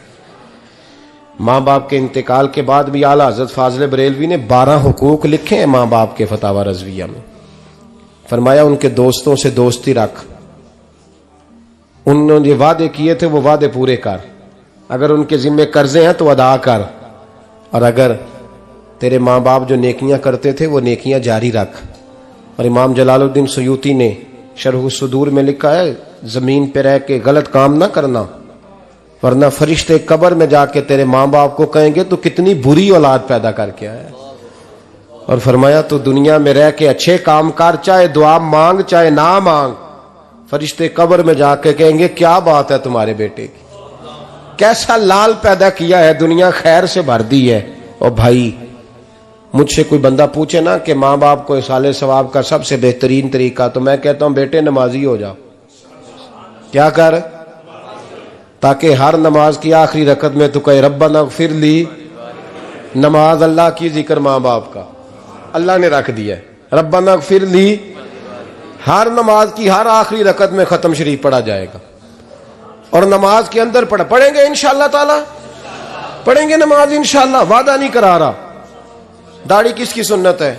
मां बाप के इंतकाल के बाद भी आला हज़रत फाज़िल बरेलवी ने 12 हुकूक लिखे हैं मां बाप के फतावा रज़विया में। फरमाया उनके दोस्तों से दोस्ती रख, उन्होंने जो वादे किए थे वो वादे पूरे कर, अगर उनके जिम्मे कर्जे हैं तो अदा कर, और अगर तेरे माँ बाप जो नेकियां करते थे वो नेकियां जारी रख। और इमाम जलालुद्दीन सुयूती ने शरह सुदूर में लिखा है, जमीन पे रह के गलत काम ना करना, वरना फरिश्ते कब्र में जाके तेरे माँ बाप को कहेंगे तो कितनी बुरी औलाद पैदा करके आया। और फरमाया तो दुनिया में रह के अच्छे काम कर, चाहे दुआ मांग चाहे ना मांग, फरिश्ते कब्र में जाके कहेंगे क्या बात है तुम्हारे बेटे की, कैसा लाल पैदा किया है, दुनिया खैर से भर दी है। और भाई मुझसे कोई बंदा पूछे ना कि माँ बाप को इसाले सवाब का सबसे बेहतरीन तरीका, तो मैं कहता हूं बेटे नमाजी हो जाओ। क्या कर, ताकि हर नमाज की आखिरी रकत में तो कहे रब्बना इग़फिरली। नमाज अल्लाह की, जिक्र माँ बाप का अल्लाह ने रख दिया है, रब्बना इग़फिरली हर नमाज की हर आखिरी रकत में खत्म शरीफ पढ़ा जाएगा। और नमाज के अंदर पढ़ेंगे इंशाअल्लाह ताला, पढ़ेंगे नमाज इंशाअल्लाह, वादा नहीं करा रहा। दाढ़ी किसकी सुन्नत है?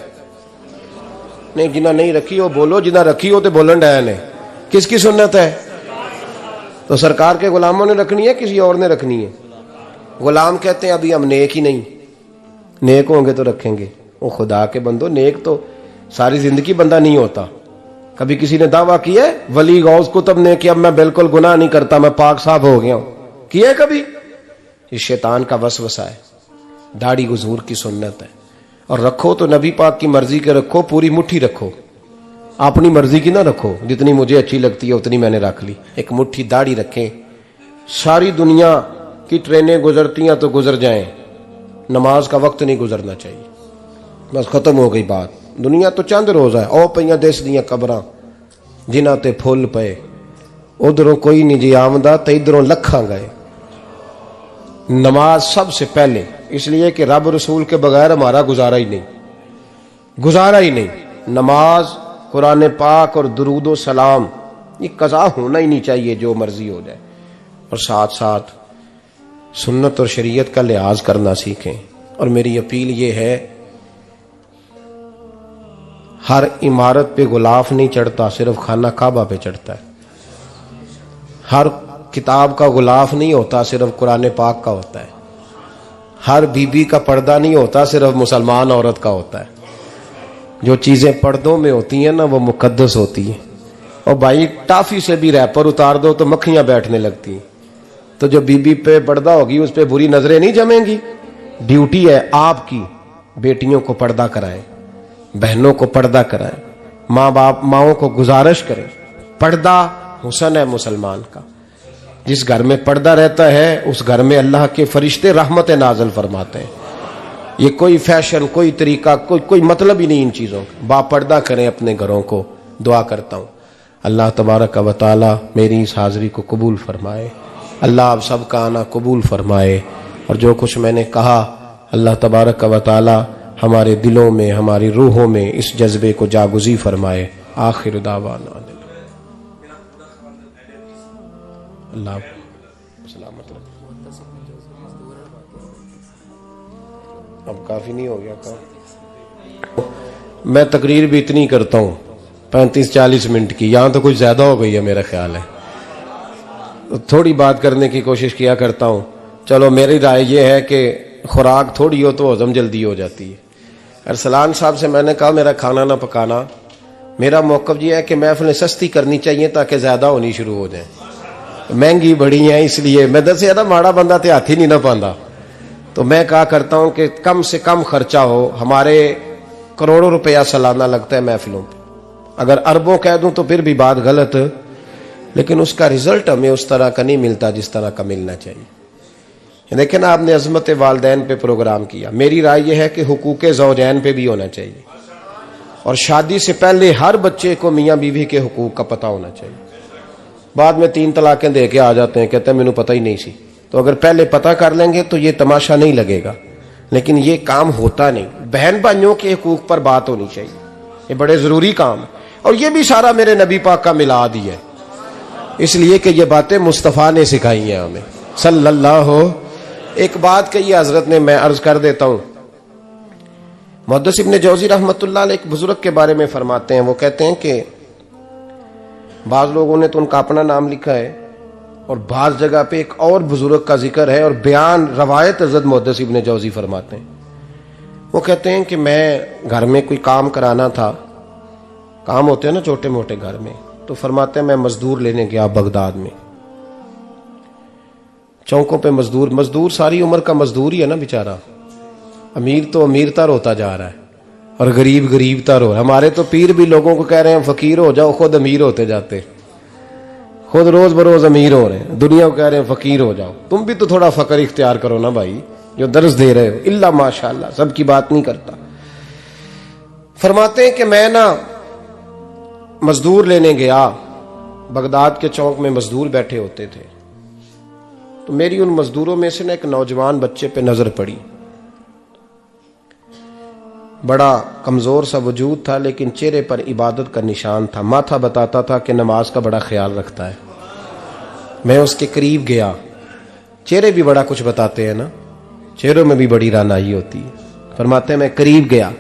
नहीं, जिन्हें नहीं रखी हो बोलो, जिन्हें रखी हो तो बोलन डाया ने। किसकी सुन्नत है? तो सरकार के गुलामों ने रखनी है, किसी और ने रखनी है? गुलाम कहते हैं अभी हम नेक ही नहीं, नेक होंगे तो रखेंगे। वो खुदा के बंदो, नेक तो सारी जिंदगी बंदा नहीं होता। कभी किसी ने दावा किया है वली गौस कुतुब ने कि अब मैं बिल्कुल गुनाह नहीं करता, मैं पाक साफ हो गया हूं? किया है कभी? ये शैतान का वसवसा है। दाढ़ी हुजूर की सुन्नत है, और रखो तो नबी पाक की मर्जी के रखो, पूरी मुट्ठी रखो, अपनी मर्जी की ना रखो। जितनी मुझे अच्छी लगती है उतनी मैंने रख ली। एक मुट्ठी दाढ़ी रखें, सारी दुनिया की ट्रेनें गुजरती हैं तो गुजर जाएं, नमाज का वक्त नहीं गुजरना चाहिए। बस खत्म हो गई बात। दुनिया तो चंद रोज है, ओ पईयां देश दियां कबरां जिन्हां ते फुल पे, उधरों कोई नहीं जी आमदा तो इधरों लखां गए। नमाज सबसे पहले, इसलिए कि रब रसूल के बगैर हमारा गुजारा ही नहीं, गुजारा ही नहीं। नमाज, कुरान पाक और दुरूद सलाम, ये कज़ा होना ही नहीं चाहिए, जो मर्जी हो जाए। और साथ साथ सुन्नत और शरीयत का लिहाज करना सीखें। और मेरी अपील ये है, हर इमारत पे गुलाफ नहीं चढ़ता, सिर्फ खाना काबा पे चढ़ता है। हर किताब का गुलाफ नहीं होता, सिर्फ कुरान पाक का होता है। हर बीबी का पर्दा नहीं होता, सिर्फ मुसलमान औरत का होता है। जो चीजें पर्दों में होती हैं ना, वो मुकद्दस होती हैं। और भाई टाफी से भी रैपर उतार दो तो मक्खियां बैठने लगती हैं। तो जो बीबी पे पर्दा होगी उस पे बुरी नजरें नहीं जमेंगी। ड्यूटी है आपकी, बेटियों को पर्दा कराएं, बहनों को पर्दा कराएं, माँ बाप माओं को गुजारिश करें। पर्दा हुस्न है मुसलमान का। जिस घर में पर्दा रहता है उस घर में अल्लाह के फरिश्ते रहमत नाज़िल फरमाते हैं। ये कोई फैशन, कोई तरीका, कोई मतलब ही नहीं इन चीज़ों का। बापर्दा करें अपने घरों को। दुआ करता हूँ अल्लाह तबारक व तआला मेरी इस हाज़िरी को कबूल फरमाए। अल्लाह आप सब का आना कबूल फरमाए। और जो कुछ मैंने कहा अल्लाह तबारक व तआला हमारे दिलों में, हमारी रूहों में इस जज्बे को जागुज़ी फरमाए। आखिर दावाना अल्लाह सलामत रखे। अब काफी नहीं हो गया काम? मैं तकरीर भी इतनी करता हूँ 35-40 मिनट की, यहां तो कुछ ज्यादा हो गई है मेरा ख्याल है। तो थोड़ी बात करने की कोशिश किया करता हूँ। चलो मेरी राय ये है कि खुराक थोड़ी हो तो हजम जल्दी हो जाती है। अरसलान साहब से मैंने कहा मेरा खाना ना पकाना। मेरा मौक़िफ़ ये है कि महफ़िलें सस्ती करनी चाहिए ताकि ज्यादा होनी शुरू हो जाए। महंगी बड़ी है, इसलिए मैं दस ना माड़ा बंदा ते हाथ ही नहीं ना पाता। तो मैं कहा करता हूं कि कम से कम खर्चा हो। हमारे करोड़ों रुपया सालाना लगता है महफिलों पे, अगर अरबों कह दूं तो फिर भी बात गलत, लेकिन उसका रिजल्ट हमें उस तरह का नहीं मिलता जिस तरह का मिलना चाहिए। देखें ना, आपने अजमत वालदैन पे प्रोग्राम किया, मेरी राय यह है कि हुकूक ज़ौजैन पे भी होना चाहिए, और शादी से पहले हर बच्चे को मियाँ बीवी के हुकूक का पता होना चाहिए। बाद में 3 तलाकें दे के आ जाते हैं, कहते हैं मैंने पता ही नहीं सी। तो अगर पहले पता कर लेंगे तो ये तमाशा नहीं लगेगा, लेकिन ये काम होता नहीं। बहन भाइयों के हुकूक पर बात होनी चाहिए, ये बड़े जरूरी काम है। और ये भी सारा मेरे नबी पाक का मिलाद ही है, इसलिए कि ये बातें मुस्तफ़ा ने सिखाई हैं हमें सल्लल्लाहु। एक बात कही हजरत ने, मैं अर्ज कर देता हूं। मुहद्दिस इब्न जौज़ी रहमतुल्लाह अलैह एक बुजुर्ग के बारे में फरमाते हैं, वो कहते हैं कि बाज लोगों ने तो उनका अपना नाम लिखा है और बाज जगह पे एक और बुजुर्ग का जिक्र है, और बयान रवायत हज़रत मुहद्दिस इब्न जौज़ी फरमाते हैं। वो कहते हैं कि मैं घर में कोई काम कराना था, काम होते हैं ना छोटे मोटे घर में, तो फरमाते हैं मैं मजदूर लेने गया बगदाद में। चौकों पे मजदूर सारी उम्र का मजदूर ही है ना बेचारा। अमीर तो अमीरतर होता जा रहा है और गरीब गरीबतर हो रहा है। हमारे तो पीर भी लोगों को कह रहे हैं फकीर हो जाओ, खुद अमीर होते जाते, खुद रोज बरोज अमीर हो रहे हैं, दुनिया को कह रहे हैं फकीर हो जाओ। तुम भी तो थोड़ा फकर इख्तियार करो ना भाई, जो दर्ज दे रहे हो। इल्ला माशाअल्लाह, सबकी बात नहीं करता। फरमाते हैं कि मैं ना मजदूर लेने गया, बगदाद के चौक में मजदूर बैठे होते थे, तो मेरी उन मजदूरों में से ना एक नौजवान बच्चे पे नजर पड़ी। बड़ा कमजोर सा वजूद था, लेकिन चेहरे पर इबादत का निशान था। माथा बताता था कि नमाज का बड़ा ख्याल रखता है। मैं उसके करीब गया, चेहरे भी बड़ा कुछ बताते हैं ना, चेहरों में भी बड़ी रानाई होती है। फरमाते हैं मैं करीब गया,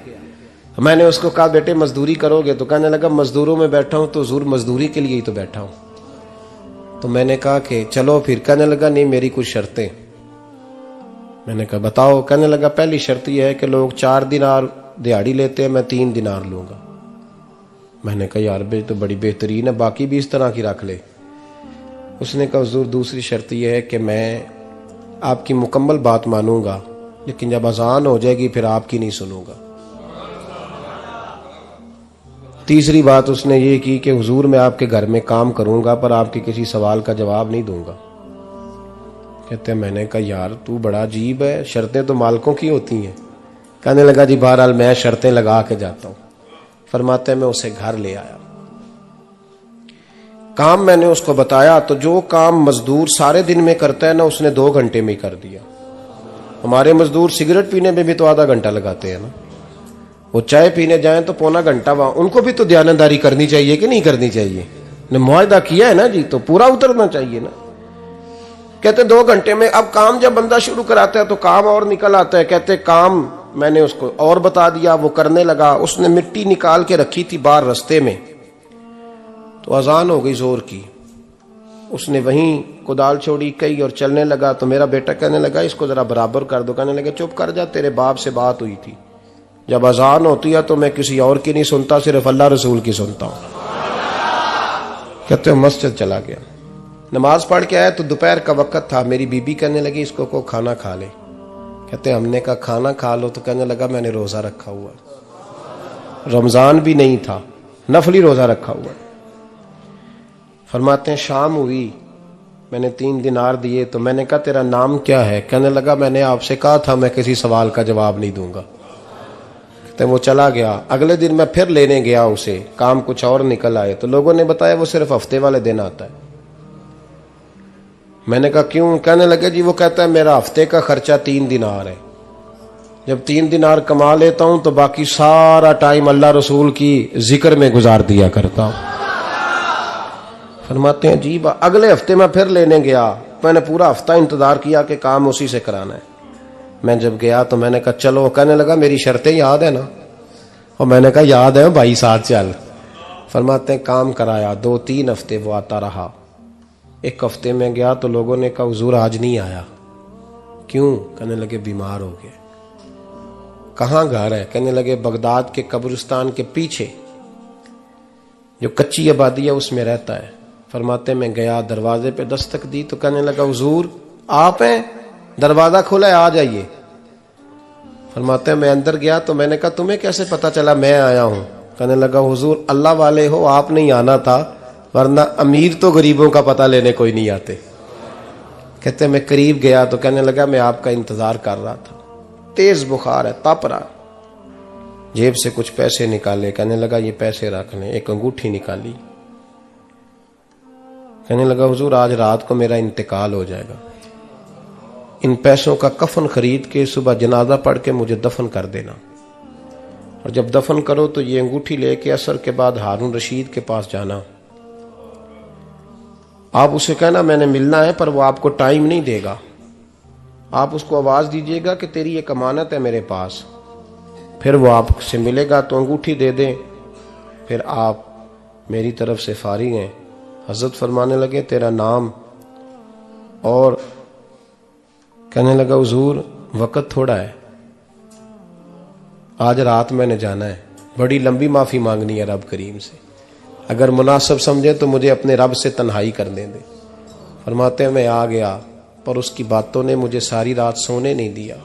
मैंने उसको कहा बेटे मजदूरी करोगे? तो कहने लगा मजदूरों में बैठा हूं तो हुजूर मजदूरी के लिए ही तो बैठा हूं। तो मैंने कहा कि चलो फिर। कहने लगा नहीं मेरी कुछ शर्तें। मैंने कहा बताओ? कहने लगा पहली शर्त यह है कि लोग 4 दिनार दिहाड़ी लेते हैं, मैं 3 दिनार लूंगा। मैंने कहा यार बे तो बड़ी बेहतरीन है, बाकी भी इस तरह की रख ले। उसने कहा हुजूर दूसरी शर्त यह है कि मैं आपकी मुकम्मल बात मानूंगा, लेकिन जब अजान हो जाएगी फिर आपकी नहीं सुनूंगा। तीसरी बात उसने ये की कि हुजूर मैं आपके घर में काम करूंगा पर आपके किसी सवाल का जवाब नहीं दूंगा। कहते हैं मैंने कहा यार तू बड़ा अजीब है, शर्तें तो मालिकों की होती हैं। कहने लगा जी बहरहाल मैं शर्तें लगा के जाता हूं। फरमाते हैं मैं उसे घर ले आया, काम मैंने उसको बताया, तो जो काम मजदूर सारे दिन में करता है ना, उसने 2 घंटे में कर दिया। हमारे मजदूर सिगरेट पीने में भी तो आधा घंटा लगाते हैं ना, वो चाय पीने जाएं तो पौना घंटा वहां। उनको भी तो दयानतदारी करनी चाहिए कि नहीं करनी चाहिए? ने मुआहदा किया है ना जी, तो पूरा उतरना चाहिए ना। कहते 2 घंटे में। अब काम जब बंदा शुरू कराता है तो काम और निकल आता है। कहते काम मैंने उसको और बता दिया, वो करने लगा। उसने मिट्टी निकाल के रखी थी बाहर रास्ते में, तो अजान हो गई जोर की। उसने वहीं कुदाल छोड़ी कई और चलने लगा। तो मेरा बेटा कहने लगा इसको जरा बराबर कर दो। कहने लगे चुप कर जा, तेरे बाप से बात हुई थी, जब अजान होती है तो मैं किसी और की नहीं सुनता, सिर्फ अल्लाह रसूल की सुनता हूं। कहते हो मस्जिद चला गया, नमाज पढ़ के आया तो दोपहर का वक्त था। मेरी बीबी कहने लगी इसको को खाना खा ले। कहते हमने कहा खाना खा लो, तो कहने लगा मैंने रोजा रखा हुआ, रमजान भी नहीं था, नफली रोजा रखा हुआ। फरमाते हैं शाम हुई, मैंने 3 दिनार दिए, तो मैंने कहा तेरा नाम क्या है? कहने लगा मैंने आपसे कहा था मैं किसी सवाल का जवाब नहीं दूंगा। तो वो चला गया। अगले दिन मैं फिर लेने गया उसे, काम कुछ और निकल आए, तो लोगों ने बताया वो सिर्फ हफ्ते वाले दिन आता है। मैंने कहा क्यों? कहने लगे जी वो कहता है मेरा हफ्ते का खर्चा 3 दिनार है, जब 3 दिनार कमा लेता हूं तो बाकी सारा टाइम अल्लाह रसूल की जिक्र में गुजार दिया करता हूं। फरमाते हैं जी अगले हफ्ते मैं फिर लेने गया, मैंने पूरा हफ्ता इंतजार किया कि काम उसी से कराना है। मैं जब गया तो मैंने कहा चलो। कहने लगा मेरी शर्तें याद है ना? और मैंने कहा याद है भाई, साथ चल। फरमाते हैं काम कराया, 2-3 हफ्ते वो आता रहा। एक हफ्ते में गया तो लोगों ने कहा हुजूर आज नहीं आया। क्यों? कहने लगे बीमार हो गए। कहाँ घर है? कहने लगे बगदाद के कब्रिस्तान के पीछे जो कच्ची आबादी है उसमें रहता है। फरमाते मैं गया, दरवाजे पे दस्तक दी तो कहने लगा हुजूर आप हैं? दरवाजा खुला है, आ जाइए। फरमाते मैं अंदर गया तो मैंने कहा तुम्हें कैसे पता चला मैं आया हूं? कहने लगा हुजूर अल्लाह वाले हो, आप नहीं आना था, वरना अमीर तो गरीबों का पता लेने कोई नहीं आते। कहते मैं करीब गया तो कहने लगा मैं आपका इंतजार कर रहा था, तेज बुखार है, तप रहा। जेब से कुछ पैसे निकाले, कहने लगा ये पैसे रख लें। एक अंगूठी निकाली, कहने लगा हुजूर आज रात को मेरा इंतकाल हो जाएगा, इन पैसों का कफन खरीद के सुबह जनाजा पढ़ के मुझे दफन कर देना, और जब दफन करो तो ये अंगूठी लेके असर के बाद हारून रशीद के पास जाना। आप उसे कहना मैंने मिलना है, पर वो आपको टाइम नहीं देगा। आप उसको आवाज दीजिएगा कि तेरी एक अमानत है मेरे पास, फिर वो आपसे मिलेगा तो अंगूठी दे दें, फिर आप मेरी तरफ से फारिग हैं। हजरत फरमाने लगे तेरा नाम? और कहने लगा हुजूर वक्त थोड़ा है, आज रात मैंने जाना है, बड़ी लंबी माफी मांगनी है रब करीम से, अगर मुनासिब समझे तो मुझे अपने रब से तन्हाई करने दे। फरमाते मैं आ गया, पर उसकी बातों ने मुझे सारी रात सोने नहीं दिया।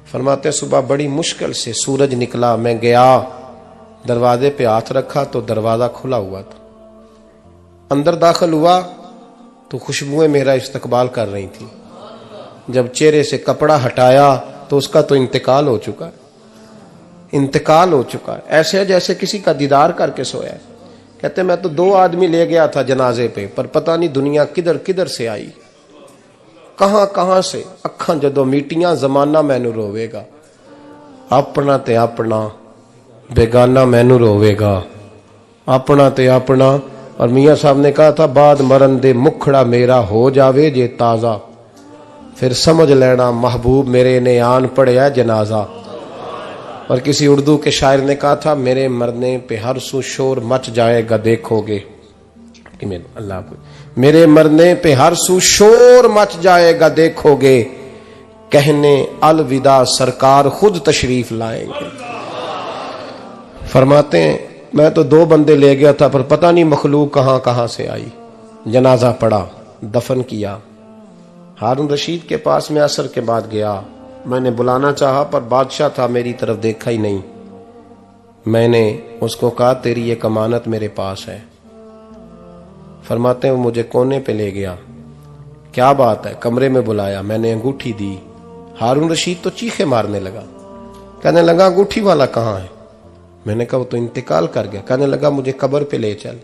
फरमाते सुबह बड़ी मुश्किल से सूरज निकला, मैं गया, दरवाजे पे हाथ रखा तो दरवाजा खुला हुआ था। अंदर दाखिल हुआ तो खुशबुएं मेरा इस्तकबाल कर रही थी। जब चेहरे से कपड़ा हटाया तो उसका तो इंतकाल हो चुका है, इंतकाल हो चुका है। ऐसे है जैसे किसी का दीदार करके सोया है। कहते मैं तो 2 आदमी ले गया था जनाजे पे, पर पता नहीं दुनिया किधर किधर से आई, कहां कहां से। अखां जदों मीटियां जमाना मैनू रोवेगा, अपना ते अपना बेगाना मैनू रोवेगा, अपना ते अपना। और मियां साहब ने कहा था बाद मरन दे मुखड़ा मेरा हो जावे जे ताजा, फिर समझ लेना महबूब मेरे ने आन पड़िया जनाजा। और किसी उर्दू के शायर ने कहा था मेरे मरने पे हर सू शोर मच जाएगा देखोगे कि अल्लाह को, मेरे मरने पे हर सू शोर मच जाएगा देखोगे, कहने अलविदा सरकार खुद तशरीफ लाएंगे। फरमाते हैं मैं तो 2 बंदे ले गया था, पर पता नहीं मखलूक कहां कहां से आई। जनाजा पड़ा, दफन किया। हारून रशीद के पास में असर के बाद गया, मैंने बुलाना चाहा पर बादशाह था, मेरी तरफ देखा ही नहीं। मैंने उसको कहा तेरी एक अमानत मेरे पास है। फरमाते हैं वो मुझे कोने पे ले गया, क्या बात है, कमरे में बुलाया, मैंने अंगूठी दी। हारून रशीद तो चीखे मारने लगा, कहने लगा अंगूठी वाला कहाँ है? मैंने कहा वो तो इंतकाल कर गया। कहने लगा मुझे कब्र पे ले चल।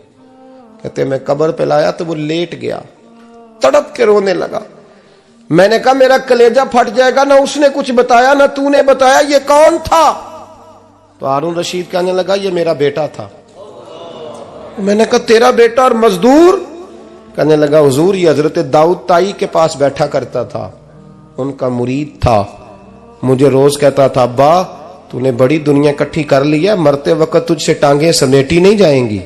कहते मैं कब्र पे लाया तो वो लेट गया, तड़प के रोने लगा। मैंने कहा मेरा कलेजा फट जाएगा, ना उसने कुछ बताया ना तूने बताया, ये कौन था? तो हारून रशीद कहने लगा ये मेरा बेटा था। मैंने कहा तेरा बेटा और मजदूर? कहने लगा हुजूर ये हजरत दाऊद ताई के पास बैठा करता था, उनका मुरीद था, मुझे रोज कहता था अब्बा तूने बड़ी दुनिया इकट्ठी कर ली है, मरते वक्त तुझसे टांगे समेटी नहीं जाएंगी,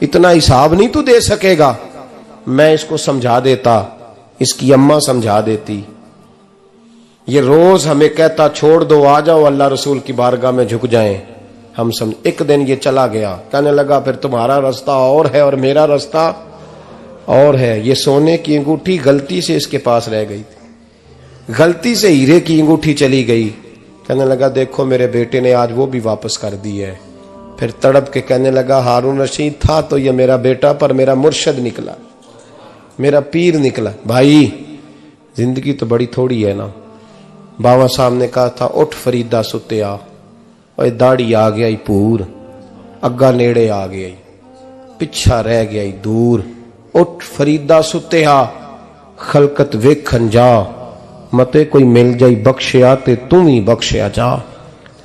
इतना हिसाब नहीं तू दे सकेगा। मैं इसको समझा देता, इसकी अम्मा समझा देती। ये रोज हमें कहता छोड़ दो, आ जाओ अल्लाह रसूल की बारगाह में झुक जाएं, हम समझ। एक दिन ये चला गया, कहने लगा फिर तुम्हारा रास्ता और है और मेरा रास्ता और है। ये सोने की अंगूठी गलती से इसके पास रह गई थी, गलती से हीरे की अंगूठी चली गई। कहने लगा देखो मेरे बेटे ने आज वो भी वापस कर दी है। फिर तड़प के कहने लगा हारून रशीद था तो ये मेरा बेटा, पर मेरा मुर्शद निकला, मेरा पीर निकला। भाई जिंदगी तो बड़ी थोड़ी है ना। बाबा साहब ने कहा था उठ फरीदा सुत्या, और दाढ़ी आ गया पूर, अग्गा नेड़े आ गया, पिछा रह गया दूर। उठ फरीदा सुत्या खलकत वेखन जा, मते कोई मिल जाई बख्शिया ते तू भी बख्शिया जा।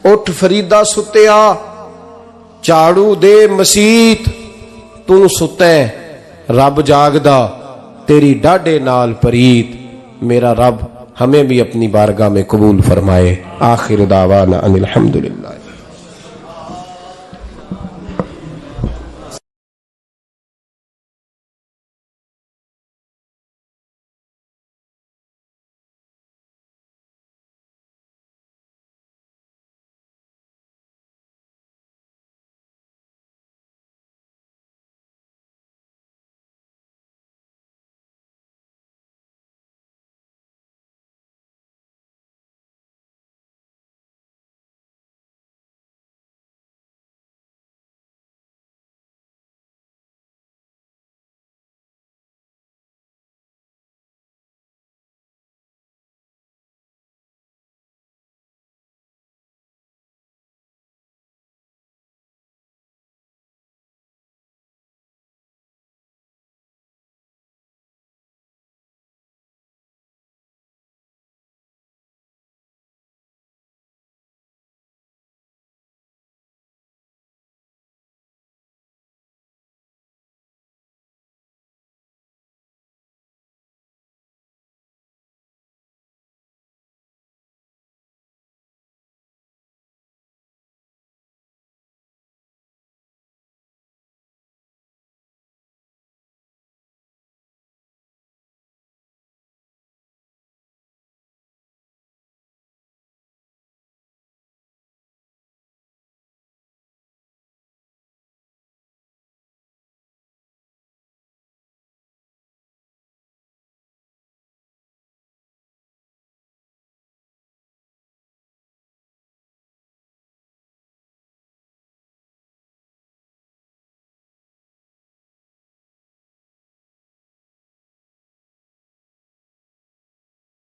उठ फरीदा सुत्या झाड़ू दे मसीत, तू सुते रब जागदा तेरी डाडे नाल परीत। मेरा रब हमें भी अपनी बारगाह में कबूल फरमाए। आखिर दावाना अनिल हम्दुलिल्लाह।